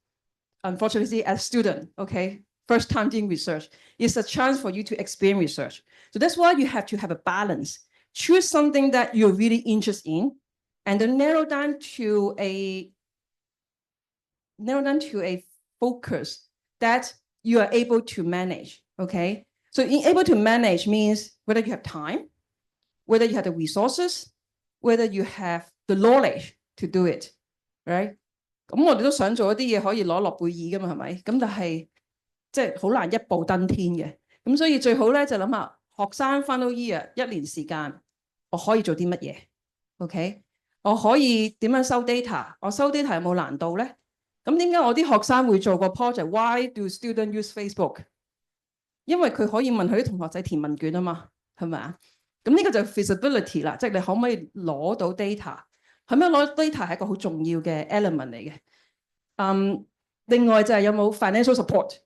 unfortunately, as a student, okay? First time doing research. It's a chance for you to experience research. So that's why you have to have a balance. Choose something that you're really interested in, and then narrow down to a focus that you are able to manage, okay? So able to manage means whether you have time, whether you have the resources, whether you have the knowledge to do it, right? 咁我哋都想做一啲嘢可以攞諾貝爾噶嘛，係咪？咁但係即係好難一步登天嘅。咁所以最好咧就諗下學生 final year 1年時間，我可以做啲乜嘢 ？OK， 我可以點樣收 data？ 我收 data 有冇難度咧？咁點解我啲學生會做個 project？Why do students use Facebook？ 因為佢可以問佢啲同學仔填問卷啊嘛，係咪啊？咁呢個就 feasibility 啦，即係你可唔可以攞到 data？ 係咪攞 data 係一個好重要嘅 element 嚟嘅？另外就係有冇 financial support，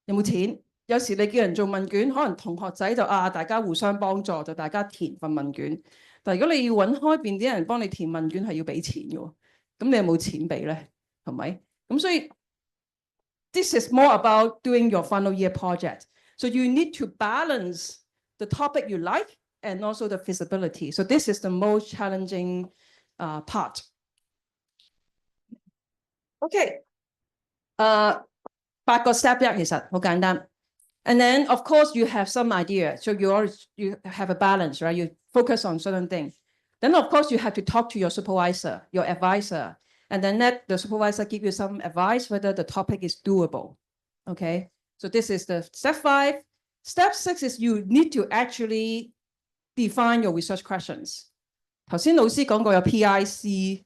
有冇錢？有時你叫人做問卷，可能同學仔就大家互相幫助，就大家填份問卷。但係如果你要揾開邊啲人幫你填問卷，係要俾錢嘅喎，咁你有冇錢俾咧？係咪？咁所以 this is more about doing your final year project. So you need to balance the topic you like and also the feasibility. So this is the most challenging part. Okay. 8個 step 一其實好簡單。And then of course you have some idea. So you have a balance, right? You focus on certain things. Then of course you have to talk to your supervisor, your advisor, and then let the supervisor give you some advice whether the topic is doable. Okay. So this is the step 5. Step 6 is you need to actually define your research questions. 頭先老師講過有 PICO，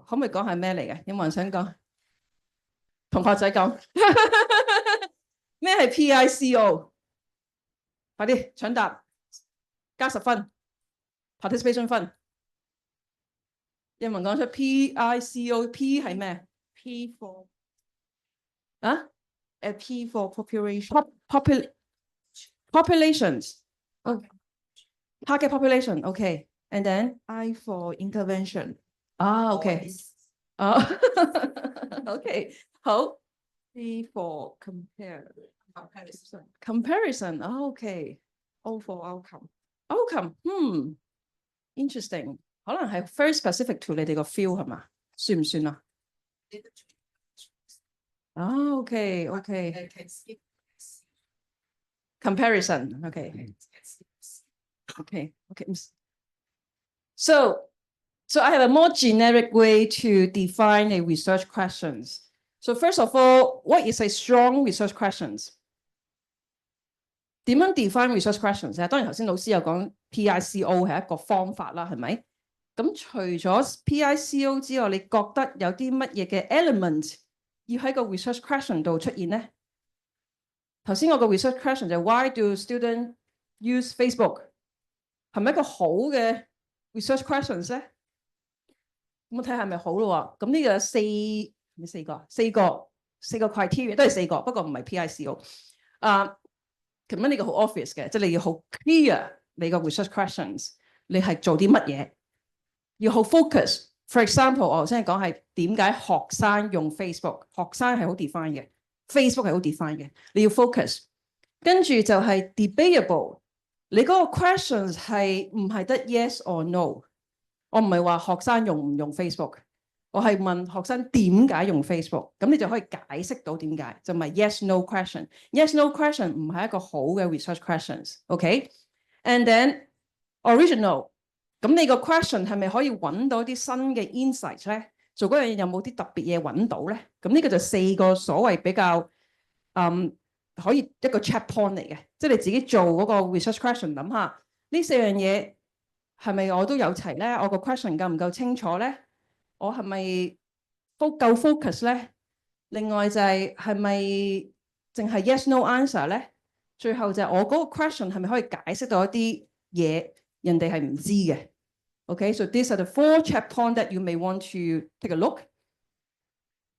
可唔可以講係咩嚟嘅？有冇人想講？同學仔講咩係 PICO？ 快啲搶答，加10分 participation 分。有冇人講出 PICO？P 係咩 P for 啊？ P for population. Populations. Oh, target population. Okay. And then I for intervention. okay. Okay. How? C for comparison. Comparison. Okay. O for outcome. Outcome. Interesting. 可能係 very specific to 你哋個 feel 係嘛？算唔算啊？ Okay. Comparison. Okay. So I have a more generic way to define a research questions. So first of all, what is a strong research questions? 點樣 define research questions 咧？當然頭先老師有講 PICO 係一個方法啦，係咪？咁除咗 PICO 之外，你覺得有啲乜嘢嘅 element 要喺個 research question 度出現咧？頭先我個 research question 就係 Why do students use Facebook？ 係咪一個好嘅 research questions 咧？咁我睇下係咪好咯喎？咁呢個有四個 criteria 都係4個，不過唔係 PICO。咁樣呢個好 obvious 嘅，即係你要好 clear 你個 research questions， 你係做啲乜嘢？要好 focus。For example， 我頭先講係點解學生用 Facebook？ 學生係好 define 嘅 ，Facebook 係好 define 嘅，你要 focus。跟住就係 debatable， 你嗰個 questions 係唔係得 yes or no？ 我唔係話學生用唔用 Facebook， 我係問學生點解用 Facebook， 咁你就可以解釋到點解，就唔係 yes no question。Yes no question 唔係一個好嘅 research questions。OK，and then original。咁你個 question 係咪可以揾到啲新嘅 insight 咧？做嗰樣嘢有冇啲特別嘢揾到咧？咁呢個就4個所謂比較可以一個 check point 嚟嘅，即係你自己做嗰個 research question 諗下呢4樣嘢係咪我都有齊咧？我個 question 夠唔夠清楚咧？我係咪夠 focus 咧？另外就係咪淨係 yes no answer 咧？最後就係我嗰個 question 係咪可以解釋到一啲嘢？人哋係唔知嘅 ，OK？So these are the 4 check points that you may want to take a look.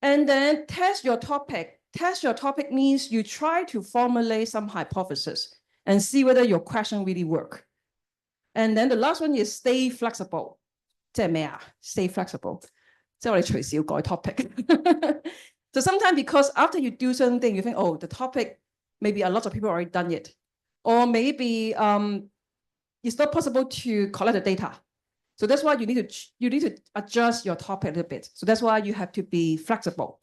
And then test your topic. Test your topic means you try to formulate some hypothesis and see whether your question really work. And then the last one is stay flexible. 即係咩啊? Stay flexible. 即係我哋隨時要改 topic. So sometimes because after you do something, you think, oh, the topic, maybe a lot of people already done it. Or maybe it's not possible to collect the data. So that's why you need to adjust your topic a little bit. So that's why you have to be flexible.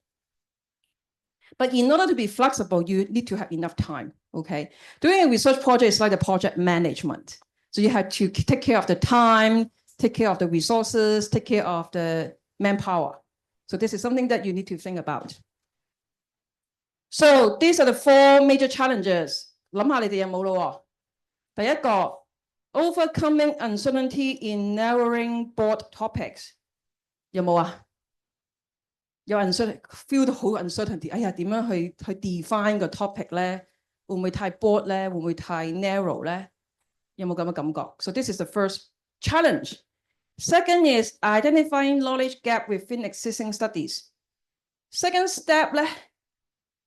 But in order to be flexible, you need to have enough time, okay? Doing a research project is like the project management. So you have to take care of the time, take care of the resources, take care of the manpower. So this is something that you need to think about. So these are the 4 major challenges. 諗下你哋有冇咯喎？第一個 overcoming uncertainty in narrowing broad topics. 有冇啊？有 uncertainty feel 到好 uncertainty。哎呀，點樣去 define 個 topic 咧？會唔會太 broad 咧？會唔會太 narrow 咧？有冇咁嘅感覺？ So this is the first challenge. Second is identifying knowledge gap within existing studies. Second step 咧，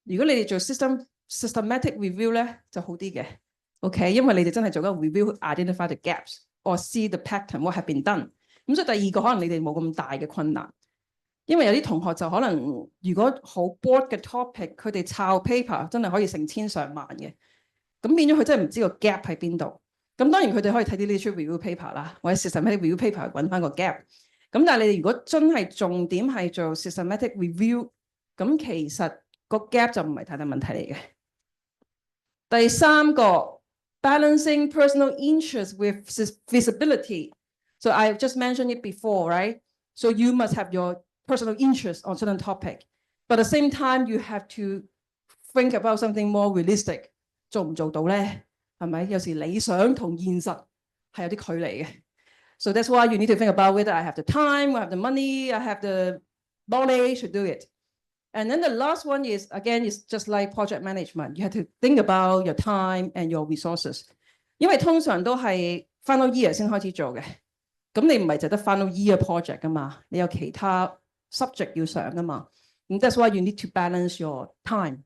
如果你哋做 systematic review 咧就好啲嘅 ，OK， 因為你哋真係做緊 review identify the gaps or see the pattern what have been done。咁所以第二個可能你哋冇咁大嘅困難，因為有啲同學就可能如果好 broad 嘅 topic， 佢哋抄 paper 真係可以成千上萬嘅，咁變咗佢真係唔知個 gap 喺邊度。咁當然佢哋可以睇啲 literature review paper 啦，或者 systematic review paper 揾翻個 gap。咁但係你哋如果真係重點係做 systematic review， 咁其實個 gap 就唔係太大問題嚟嘅。第三個 balancing personal interest with visibility. So I just mentioned it before, right? So you must have your personal interest on certain topic, but at the same time you have to think about something more realistic. 做唔做到咧？係咪？有時理想同現實係有啲距離嘅。So that's why you need to think about whether I have the time, I have the money, I have the knowledge to do it. And then the last one is, again, is just like project management. You have to think about your time and your resources. 因為通常都係 final year 先開始做嘅，咁你唔係就得 final year project 噶嘛，你有其他 subject 要上噶嘛。And that's why you need to balance your time.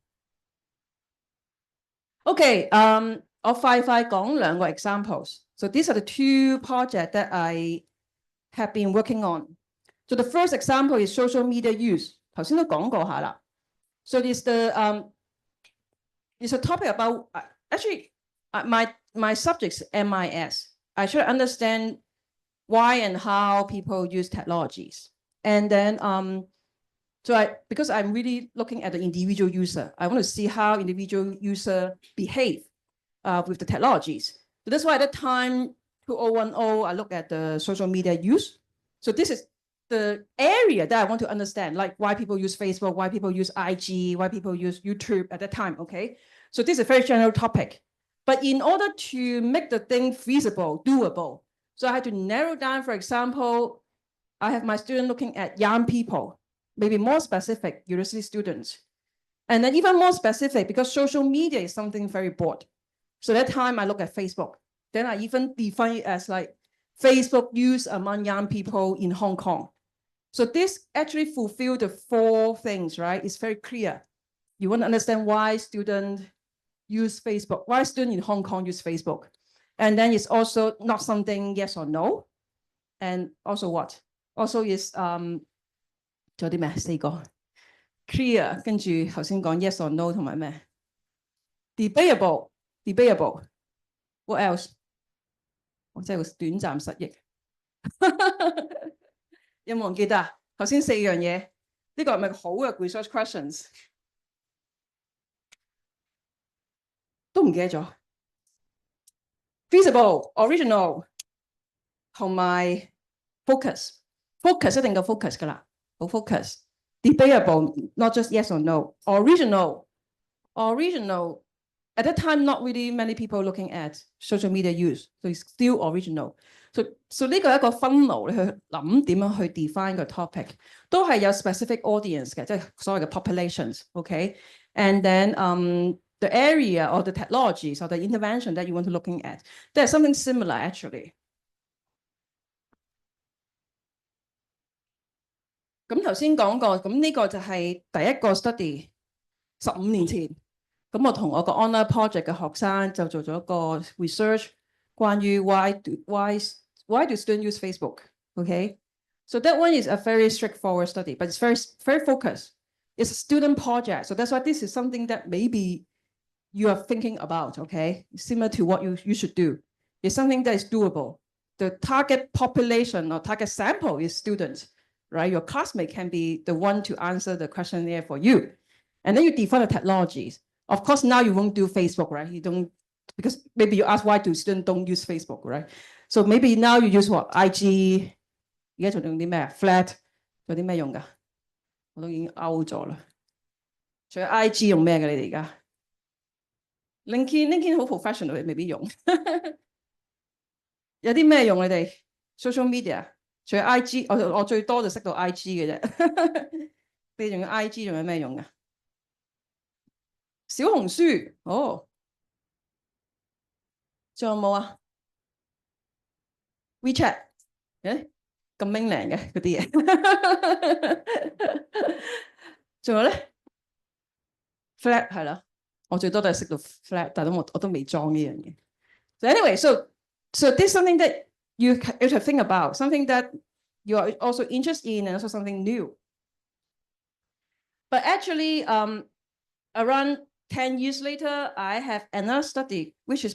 Okay, 我快講兩個 examples. So these are the 2 projects that I have been working on. So the first example is social media use. 頭先都講過下啦。So it's a topic about actually my subject's MIS. I should understand why and how people use technologies. And then because I'm really looking at the individual user, I want to see how individual user behave with the technologies. So that's why at the time 2010, I look at the social media use. So this is the area that I want to understand, like why people use Facebook, why people use IG, why people use YouTube at that time, okay? So this is a very general topic. But in order to make the thing feasible, doable, so I had to narrow down, for example, I have my student looking at young people, maybe more specific, university students. And then even more specific, because social media is something very broad. So that time I look at Facebook. Then I even define it as like Facebook use among young people in Hong Kong. So this actually fulfills the 4 things, right? It's very clear. You want to understand why students use Facebook, why students in Hong Kong use Facebook. And then it's also not something yes or no. And also what? Also is 仲有啲咩？4個 clear， 跟住頭先講 yes or no 同埋咩 ？debatable。What else？ 我真係會短暫失憶。有冇人記得啊？頭先4樣嘢，呢個係咪好嘅 research questions？ 都唔記得咗。feasible、original 同埋 focus。focus 一定夠 focus 㗎啦，好 focus。debatable, not just yes or no. Original. At that time, not really many people looking at social media use, so it's still original. So 呢個係一個分路，你去諗點樣去 define 個 topic， 都係有 specific audience 嘅，即係所謂嘅 populations, okay? And then the area or the technologies or the intervention that you want to looking at, there's something similar actually. 咁頭先講過，咁呢個就係第一個 study， 15年前。咁我同我個 online project 嘅學生就做咗個 research 關於 why do students use Facebook？Okay? So that one is a very straightforward study, but it's very focused. It's a student project, so that's why this is something that maybe you are thinking about. Okay, similar to what you should do. It's something that is doable. The target population or target sample is students, right? Your classmate can be the one to answer the questionnaire for you, and then you define the technologies. Of course, now you won't do Facebook, right? You don't, because maybe you ask why do students don't use Facebook, right? So maybe now you use what? IG, 而家仲用啲咩 Flat 有啲咩用㗎？我都已經 out 咗啦。除咗 IG 用咩嘅你哋而家 ？LinkedIn 好 professional， 未必用。有啲咩用你哋 ？social media 除咗 IG， 我最多就識到 IG 嘅啫。你仲有 IG 仲有咩用㗎？小紅書，哦，仲有冇啊 ？WeChat， 誒咁明靚嘅嗰啲嘢，仲有咧 ，Flat 係啦，我最多都係識到 Flat， 但係我都未裝呢樣嘢。So anyway, so this is something that you have to think about, something that you are also interested in, and also something new. But actually, around 10 years later, I have another study which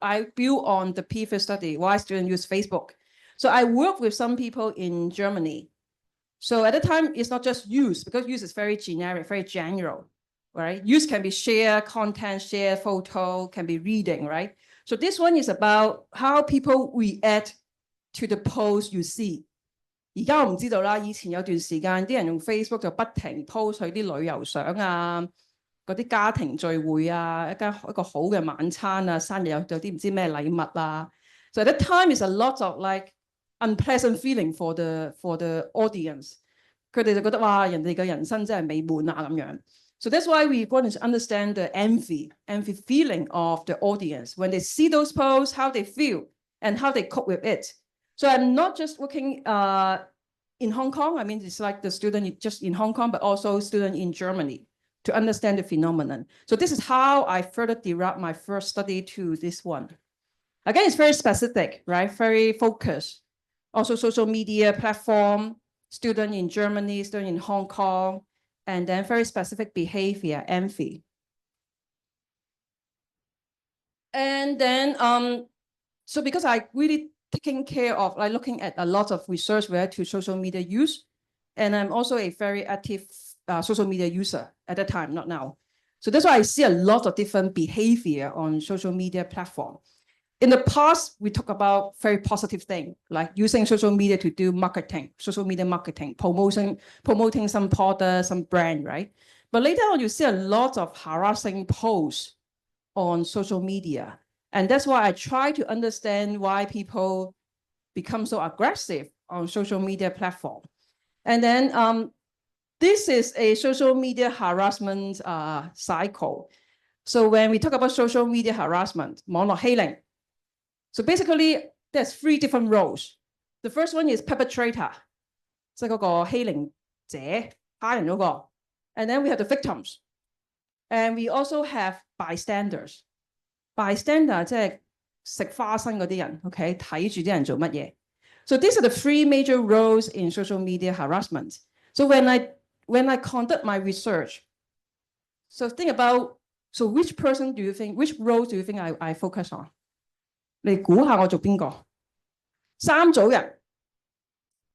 I built on the previous study, why students use Facebook. So I work with some people in Germany. So at the time, it's not just use, because use is very generic, very general, right? Use can be share content, share photo, can be reading, right? So this one is about how people react to the post you see. 而家我唔知道啦，以前有段時間啲人用 Facebook 就不停 post 佢啲旅遊相啊，嗰啲家庭聚會啊，一個好嘅晚餐啊，生日有啲唔知咩禮物啊。So at that time is a lot of like unpleasant feeling for the audience。佢哋就覺得哇，人哋嘅人生真係美滿啊咁樣。So that's why we want to understand the envy feeling of the audience when they see those posts, how they feel and how they cope with it. So I'm not just working in Hong Kong. I mean, it's like the student just in Hong Kong, but also student in Germany to understand the phenomenon. So this is how I further derived my first study to this one. Again, it's very specific, right? Very focused. Also social media platform, student in Germany, student in Hong Kong, and then very specific behavior, envy. And then, so because I really taking care of like looking at a lot of research related to social media use, and I'm also a very active social media user at that time, not now. So that's why I see a lot of different behavior on social media platform. In the past, we talk about very positive things, like using social media to do marketing, social media marketing, promoting some product, some brand, right? But later on, you see a lot of harassing posts on social media. And that's why I try to understand why people become so aggressive on social media platform. And then this is a social media harassment cycle. So when we talk about social media harassment, 網絡欺凌, so basically there's 3 different roles. The first one is perpetrator, 即係嗰個欺凌者，蝦人嗰個. And then we have the victims. And we also have bystanders. Bystander 即係食花生嗰啲人 ，OK 睇住啲人做乜嘢。So these are the 3 major roles in social media harassment. So when I conduct my research, so think about, so which person do you think, which roles do you think I focus on? 你估下我做邊個？3組人，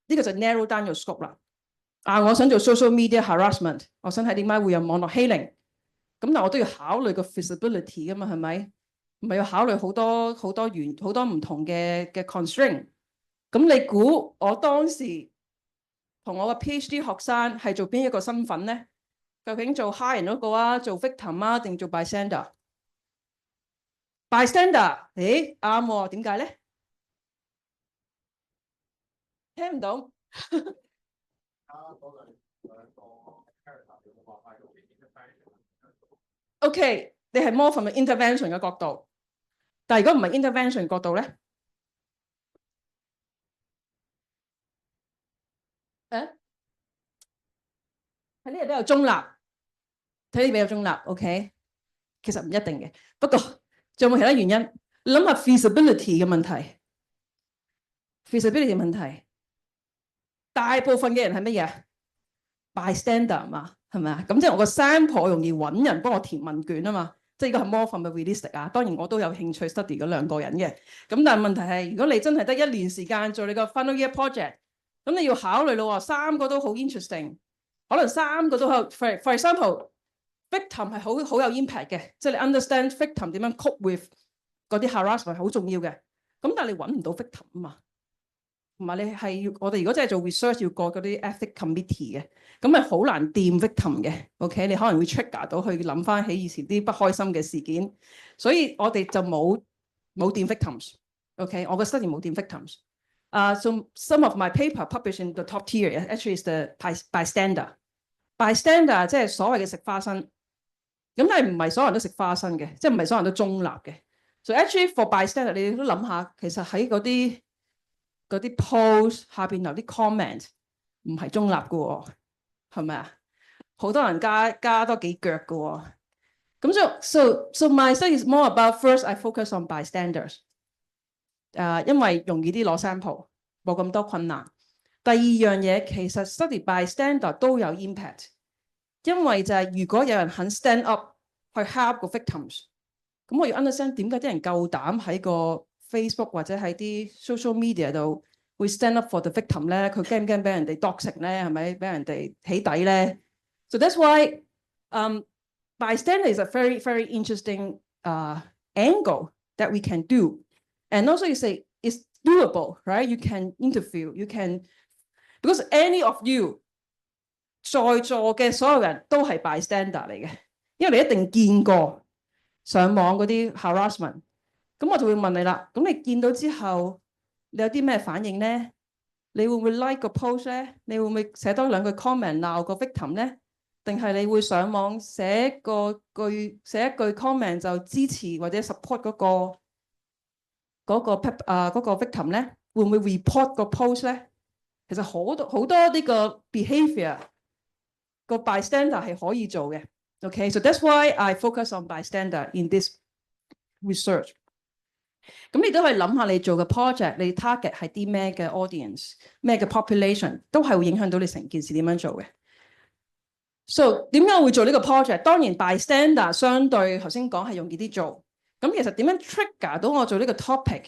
呢個就 narrow down your scope 啦。我想做 social media harassment， 我想睇點解會有網絡欺凌。咁但我都要考慮個 feasibility 噶嘛，係咪？唔係要考慮好多唔同嘅 constraint。咁你估我當時同我個 PhD 學生係做邊一個身份咧？究竟做蝦人嗰個啊，做 victim 啊，定做 bystander？ bystander， 啱喎，點解咧？聽唔到。OK， 你係 more from intervention 嘅角度，但係如果唔係 intervention 角度咧，喺呢度都有中立，睇呢邊有中立 ，OK？ 其實唔一定嘅，不過仲有冇其他原因？你諗下 feasibility 嘅問題 ，feasibility 嘅問題，大部分嘅人係乜嘢？bystander 嘛，係咪啊？咁即係我個 sample 我容易揾人幫我填問卷啊嘛，即係呢個係 more from the realistic 啊。當然我都有興趣 study 嗰2個人嘅，咁但係問題係，如果你真係得1年時間做你個 final year project，咁你要考慮咯喎，3個都好 interesting， 可能3個都好 for example。victim 係好有 impact 嘅，即係你 understand victim 點樣 cope with 嗰啲 harassment 係好重要嘅。咁但係你揾唔到 victim 啊嘛，同埋你係要我哋如果真係做 research 要過嗰啲 ethic committee 嘅，咁係好難掂 victim 嘅。OK， 你可能會 trigger 到去諗翻起以前啲不開心嘅事件，所以我哋就冇掂 victims。OK， 我個 study 冇掂 victims。So some of my paper published in the top tier actually is the bystander。bystander 即係所謂嘅食花生。咁但係唔係所有人都食花生嘅，即係唔係所有人都中立嘅。So actually for bystander， 你哋都諗下，其實喺嗰啲 post 下邊留啲 comment 唔係中立嘅喎，係咪啊？好多人加多幾腳嘅喎。咁so my study is more about first I focus on bystanders， 因為容易啲攞 sample， 冇咁多困難。第二樣嘢其實 study bystander 都有 impact。因為就係如果有人肯 stand up 去 help 個 victims， 咁我要 understand 點解啲人夠膽喺個 Facebook 或者喺啲 social media 度會 stand up for the victim 咧？佢驚唔驚俾人哋 doxing 咧？係咪俾人哋起底咧 ？So that's why bystander is a very very interesting angle that we can do, and also you say it's doable, right? You can interview, you can because any of you。在座嘅所有人都係 bystander 嚟嘅，因為你一定見過上網嗰啲 harassment， 咁我就會問你啦。咁你見到之後，你有啲咩反應咧？你會唔會 like 個 post 咧？你會唔會寫多2句 comment 鬧個 victim 咧？定係你會上網寫一句 comment 就支持或者 support 嗰個 victim 咧？會唔會 report 個 post 咧？其實好多呢個 behaviour。個 bystander 係可以做嘅 ，OK， so that's why I focus on bystander in this research。咁你都可以諗下你做嘅 project， 你 target 係啲咩嘅 audience， 咩嘅 population， 都係會影響到你成件事點樣做嘅。So 點解會做呢個 project？ 當然 bystander 相對頭先講係容易啲做。咁其實點樣 trigger 到我做呢個 topic？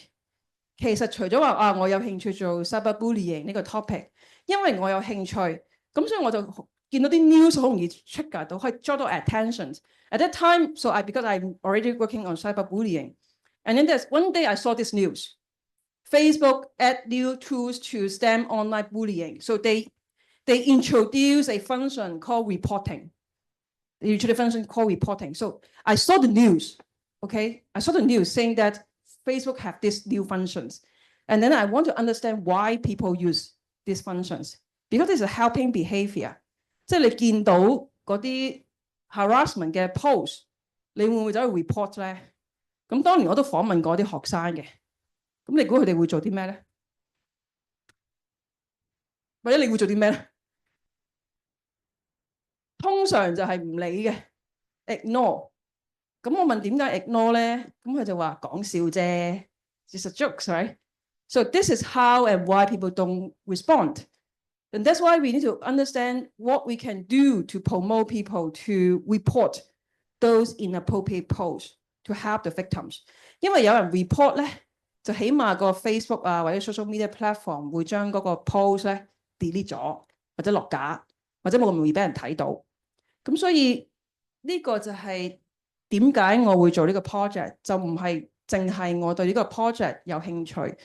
其實除咗話我有興趣做 cyberbullying 呢個 topic， 因為我有興趣，咁所以我就見到啲 news 好容易 trigger 到，可以 draw 到 attention。At that time, so because I'm already working on cyberbullying, and then there's one day I saw this news. Facebook add new tools to stem online bullying. So they introduce a function called reporting. They introduce a function called reporting. So I saw the news, okay? I saw the news saying that Facebook have these new functions. And then I want to understand why people use these functions. Because it's a helping behavior. 即係你見到嗰啲 harassment 嘅 post， 你會唔會走去 report 咧？咁當年我都訪問過啲學生嘅，咁你估佢哋會做啲咩咧？或者你會做啲咩咧？通常就係唔理嘅 ，ignore。咁我問點解 ignore 咧？咁佢就話講笑啫 ，just a joke, right? So this is how and why people don't respond. And that's why we need to understand what we can do to promote people to report those inappropriate posts to help the victims. 因為有人 report 咧，就起碼個 Facebook 啊或者 social media platform 會將嗰個 post 咧 delete 咗，或者落架，或者冇咁容易俾人睇到。咁所以呢個就係點解我會做呢個 project， 就唔係淨係我對呢個 project 有興趣。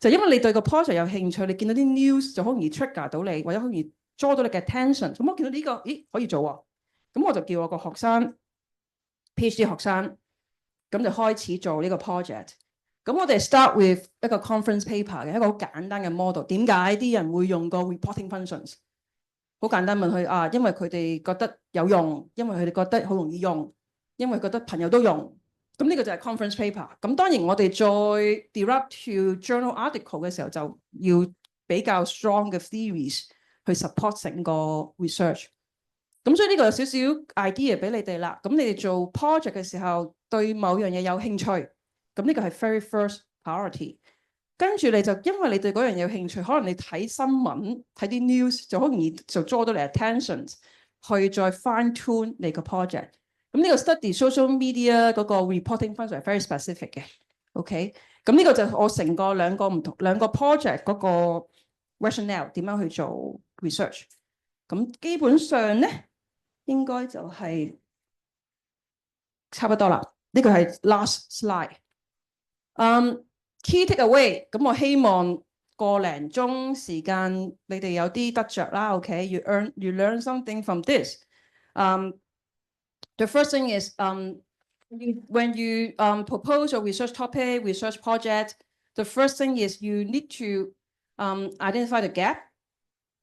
就因為你對個 project 有興趣，你見到啲 news 就好容易 trigger 到你，或者好容易 draw 到你嘅 attention。咁我見到呢個，咦可以做喎，咁我就叫我個學生 PhD 學生，咁就開始做呢個 project。咁我哋 start with 一個 conference paper 嘅一個好簡單嘅 model。點解啲人會用個 reporting functions？ 好簡單問佢啊，因為佢哋覺得有用，因為佢哋覺得好容易用，因為覺得朋友都用。咁呢個就係 conference paper。咁當然我哋再 develop to journal article 嘅時候，就要比較 strong 嘅 theories 去 support 成個 research。咁所以呢個有少少 idea 俾你哋啦。咁你哋做 project 嘅時候，對某樣嘢有興趣，咁呢個係 very first priority。跟住你就因為你對嗰樣嘢有興趣，可能你睇新聞、睇啲 news 就好容易就 draw 到你 attention，去再 fine tune 你個 project。咁呢個 study social media 嗰個 reporting function 係 very specific 嘅。OK，咁呢個就我成個兩個 project 嗰個 rationale 點樣去做 research。咁基本上咧，應該就係差不多啦。呢個係 last slide。Key take away，咁我希望個零鐘時間你哋有啲得着啦。OK，you learn something from this。The first thing is when you propose a research topic, research project, the first thing is you need to identify the gap.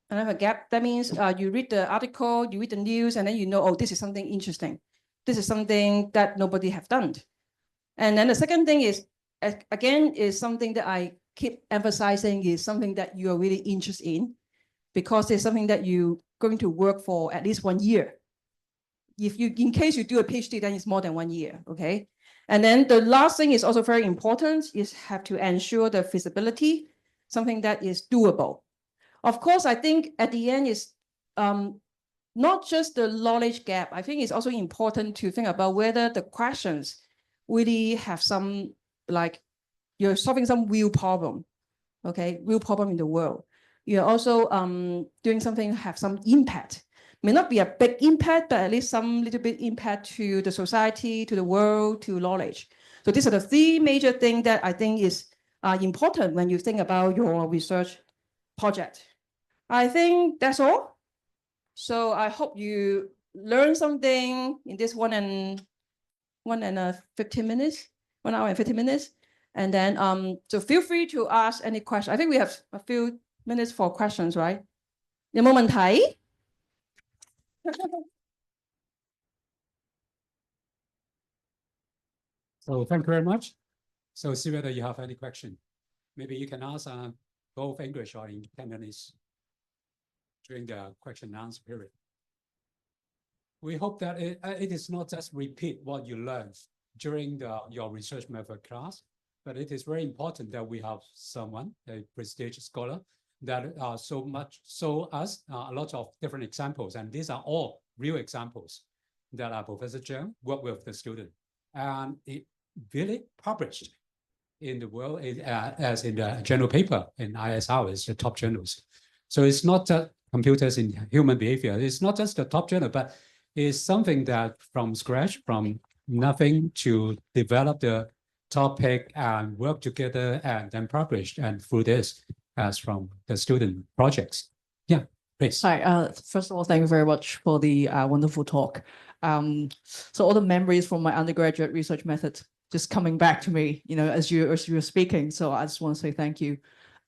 Another gap, that means you read the article, you read the news, and then you know, oh, this is something interesting. This is something that nobody have done. And then the second thing is, again, is something that I keep emphasizing is something that you are really interested in, because it's something that you're going to work for at least 1 year. In case you do a PhD, then it's more than 1 year, okay? And then the last thing is also very important, is have to ensure the feasibility, something that is doable. Of course, I think at the end is not just the knowledge gap. I think it's also important to think about whether the questions really have some, like, you're solving some real problem, okay? Real problem in the world. You're also doing something have some impact. May not be a big impact, but at least some little bit impact to the society, to the world, to knowledge. So these are the 3 major things that I think is important when you think about your research project. I think that's all. So I hope you learn something in this 1 and 15 minutes, 1 hour and 50 minutes. And then so feel free to ask any question. I think we have a few minutes for questions, right? 有冇問題? So thank you very much. So see whether you have any question. Maybe you can ask both English or in Cantonese during the question and answer period. We hope that it is not just repeat what you learned during your research method class, but it is very important that we have someone, a prestigious scholar, that show us a lot of different examples, and these are all real examples that Professor Cheung worked with the student, and it really published in the world as in the journal paper in ISR, is the top journals. So it's not just computers in human behavior. It's not just the top journal, but it's something that from scratch, from nothing, to develop the topic and work together and then publish, and through this as from the student projects. Yeah, please. Hi, first of all, thank you very much for the wonderful talk. So all the memories from my undergraduate research method just coming back to me, you know, as you were speaking. So I just want to say thank you.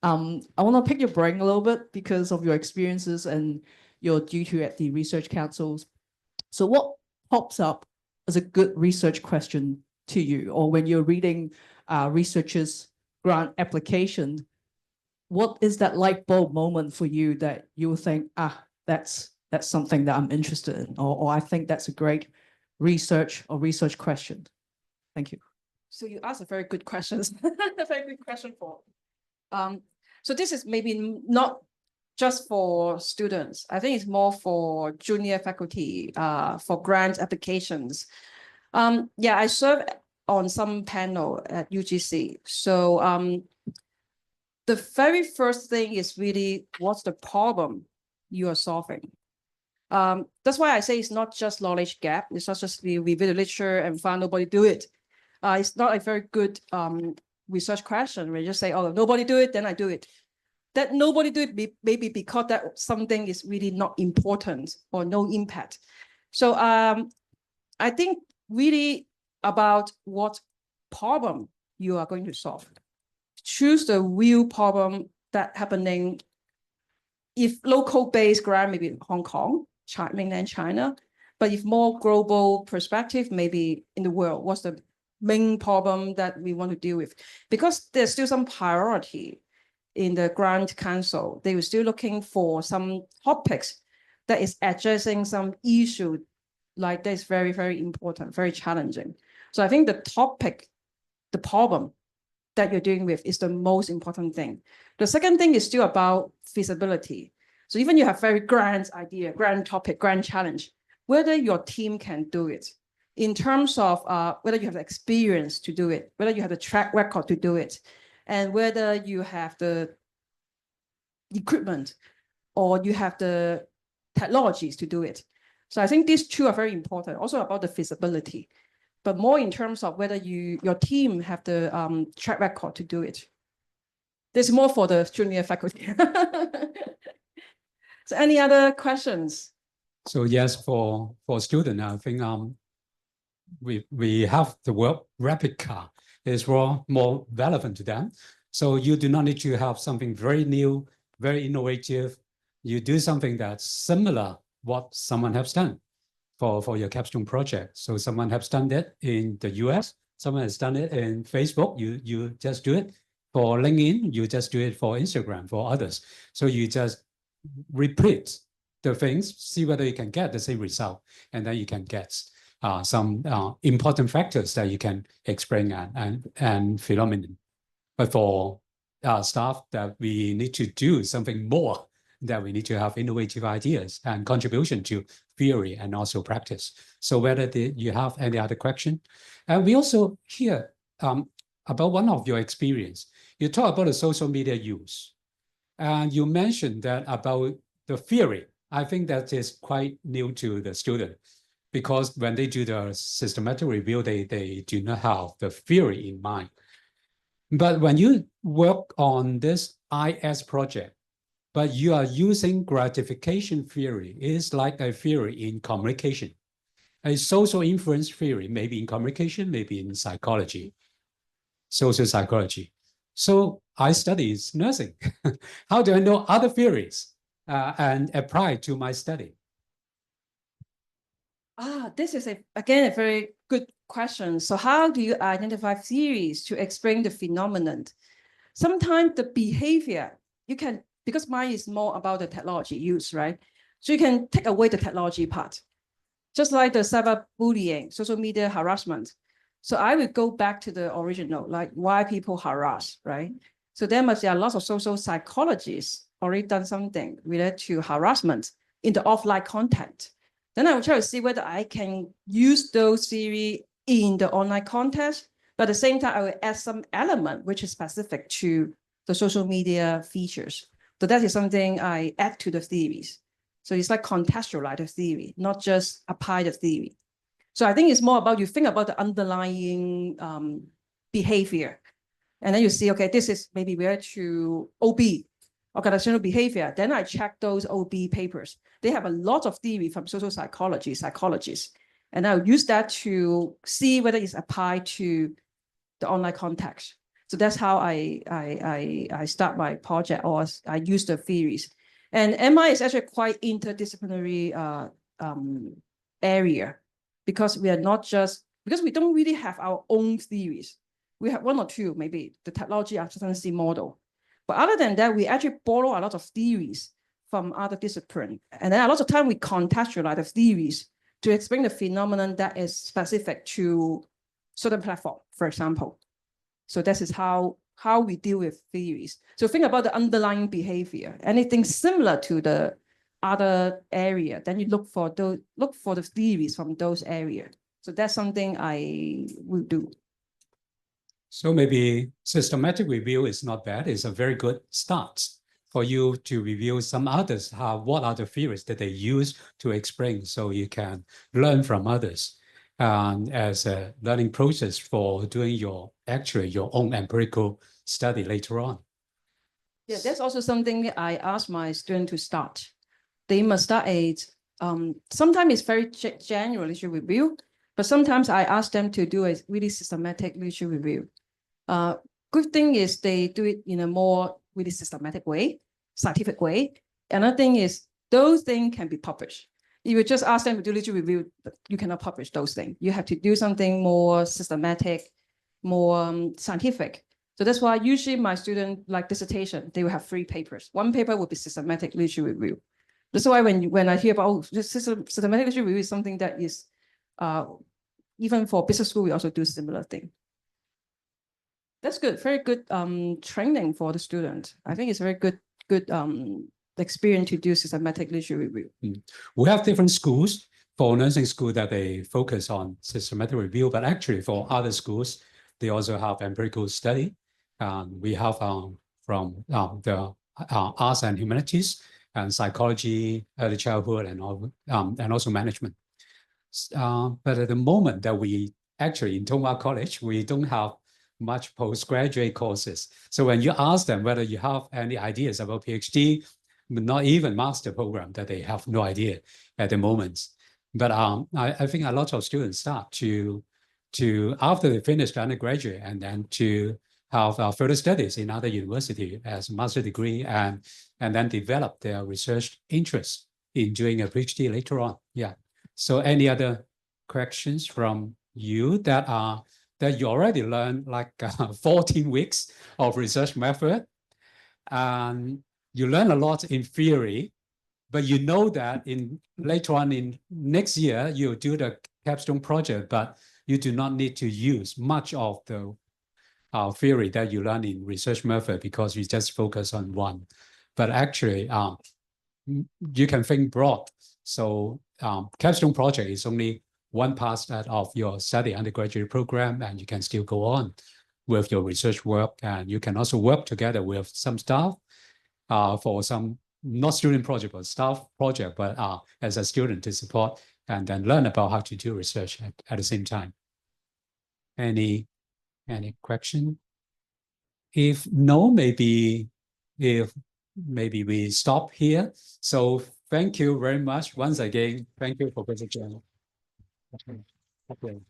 I want to pick your brain a little bit because of your experiences and your duty at the research councils. So what pops up as a good research question to you, or when you're reading researchers' grant application, what is that light bulb moment for you that you will think, that's something that I'm interested in, or I think that's a great research question? Thank you. So you asked a very good question. A very good question for. So this is maybe not just for students. I think it's more for junior faculty, for grant applications. Yeah, I serve on some panel at UGC. So the very first thing is really what's the problem you are solving. That's why I say it's not just knowledge gap. It's not just we read the literature and find nobody do it. It's not a very good research question. We just say, oh, nobody do it, then I do it. That nobody do it maybe because that something is really not important or no impact. So I think really about what problem you are going to solve. Choose the real problem that happening. If local based grant, maybe Hong Kong, mainland China, but if more global perspective, maybe in the world, what's the main problem that we want to deal with? Because there's still some priority in the grant council. They were still looking for some topics that is addressing some issue like that is very, very important, very challenging. So I think the topic, the problem that you're dealing with is the most important thing. The second thing is still about feasibility. So even you have very grand idea, grand topic, grand challenge, whether your team can do it in terms of whether you have the experience to do it, whether you have the track record to do it, and whether you have the equipment or you have the technologies to do it. So I think these two are very important, also about the feasibility, but more in terms of whether your team have the track record to do it. This is more for the junior faculty. So any other questions? So yes, for student, I think we have the word replica is more relevant to them. So you do not need to have something very new, very innovative. You do something that's similar what someone has done for your capstone project. So someone has done that in the US, someone has done it in Facebook, you just do it. For LinkedIn, you just do it for Instagram, for others. So you just repeat the things, see whether you can get the same result, and then you can get some important factors that you can explain and phenomenon. But for staff that we need to do something more, that we need to have innovative ideas and contribution to theory and also practice. So whether you have any other question. And we also hear about one of your experience. You talk about the social media use. And you mentioned that about the theory. I think that is quite new to the student, because when they do the systematic review, they do not have the theory in mind. But when you work on this IS project, but you are using gratification theory, it's like a theory in communication, a social influence theory, maybe in communication, maybe in psychology, social psychology. So I study nursing. How do I know other theories and apply to my study? This is again a very good question. So how do you identify theories to explain the phenomenon? Sometimes the behavior, you can, because mine is more about the technology use, right? So you can take away the technology part, just like the cyberbullying, social media harassment. So I will go back to the original, like why people harass, right? So there must be a lot of social psychologists already done something related to harassment in the offline content. Then I will try to see whether I can use those theory in the online context, but at the same time, I will add some element which is specific to the social media features. So that is something I add to the theories. So it's like contextualize the theory, not just apply the theory. So I think it's more about you think about the underlying behavior. And then you see, okay, this is maybe related to OB, organizational behavior. Then I check those OB papers. They have a lot of theory from social psychology, psychologists. And I'll use that to see whether it's applied to the online context. So that's how I start my project, or I use the theories. And MI is actually quite interdisciplinary area, because we are not just, because we don't really have our own theories. We have one or two, maybe the technology adjacency model. But other than that, we actually borrow a lot of theories from other disciplines. And then a lot of time we contextualize the theories to explain the phenomenon that is specific to certain platform, for example. So this is how we deal with theories. So think about the underlying behavior, anything similar to the other area, then you look for the theories from those areas. So that's something I will do. So maybe systematic review is not bad. It's a very good start for you to review some others. What are the theories that they use to explain, so you can learn from others, as a learning process for doing your own empirical study later on. Yeah, that's also something I ask my students to start. They must start sometimes it's very general literature review, but sometimes I ask them to do a really systematic literature review. Good thing is they do it in a more really systematic way, scientific way. Another thing is those things can be published. If you just ask them to do literature review, you cannot publish those things. You have to do something more systematic, more scientific. So that's why usually my students, like dissertation, they will have 3 papers. One paper will be systematic literature review. That's why when I hear about systematic literature review is something that is, even for business school, we also do similar thing. That's good, very good training for the student. I think it's very good experience to do systematic literature review. We have different schools. For nursing school that they focus on systematic review, but actually for other schools, they also have empirical study. We have from the arts and humanities and psychology, early childhood, and all, and also management. But at the moment that we actually in Tung College, we don't have much postgraduate courses. So when you ask them whether you have any ideas about PhD, not even master program, that they have no idea at the moment. But I think a lot of students start to after they finish the undergraduate and then to have further studies in other university as a master degree and then develop their research interest in doing a PhD later on. Yeah. So any other questions from you that you already learned like 14 weeks of research method, and you learn a lot in theory, but you know that in later on in next year, you'll do the capstone project, but you do not need to use much of the theory that you learn in research method because you just focus on one. But actually, you can think broad. So capstone project is only one part of your study undergraduate program, and you can still go on with your research work. And you can also work together with some staff for some not student project, but staff project, but as a student to support and then learn about how to do research at the same time. Any question? If no, maybe we stop here. So thank you very much once again. Thank you for visiting. Okay.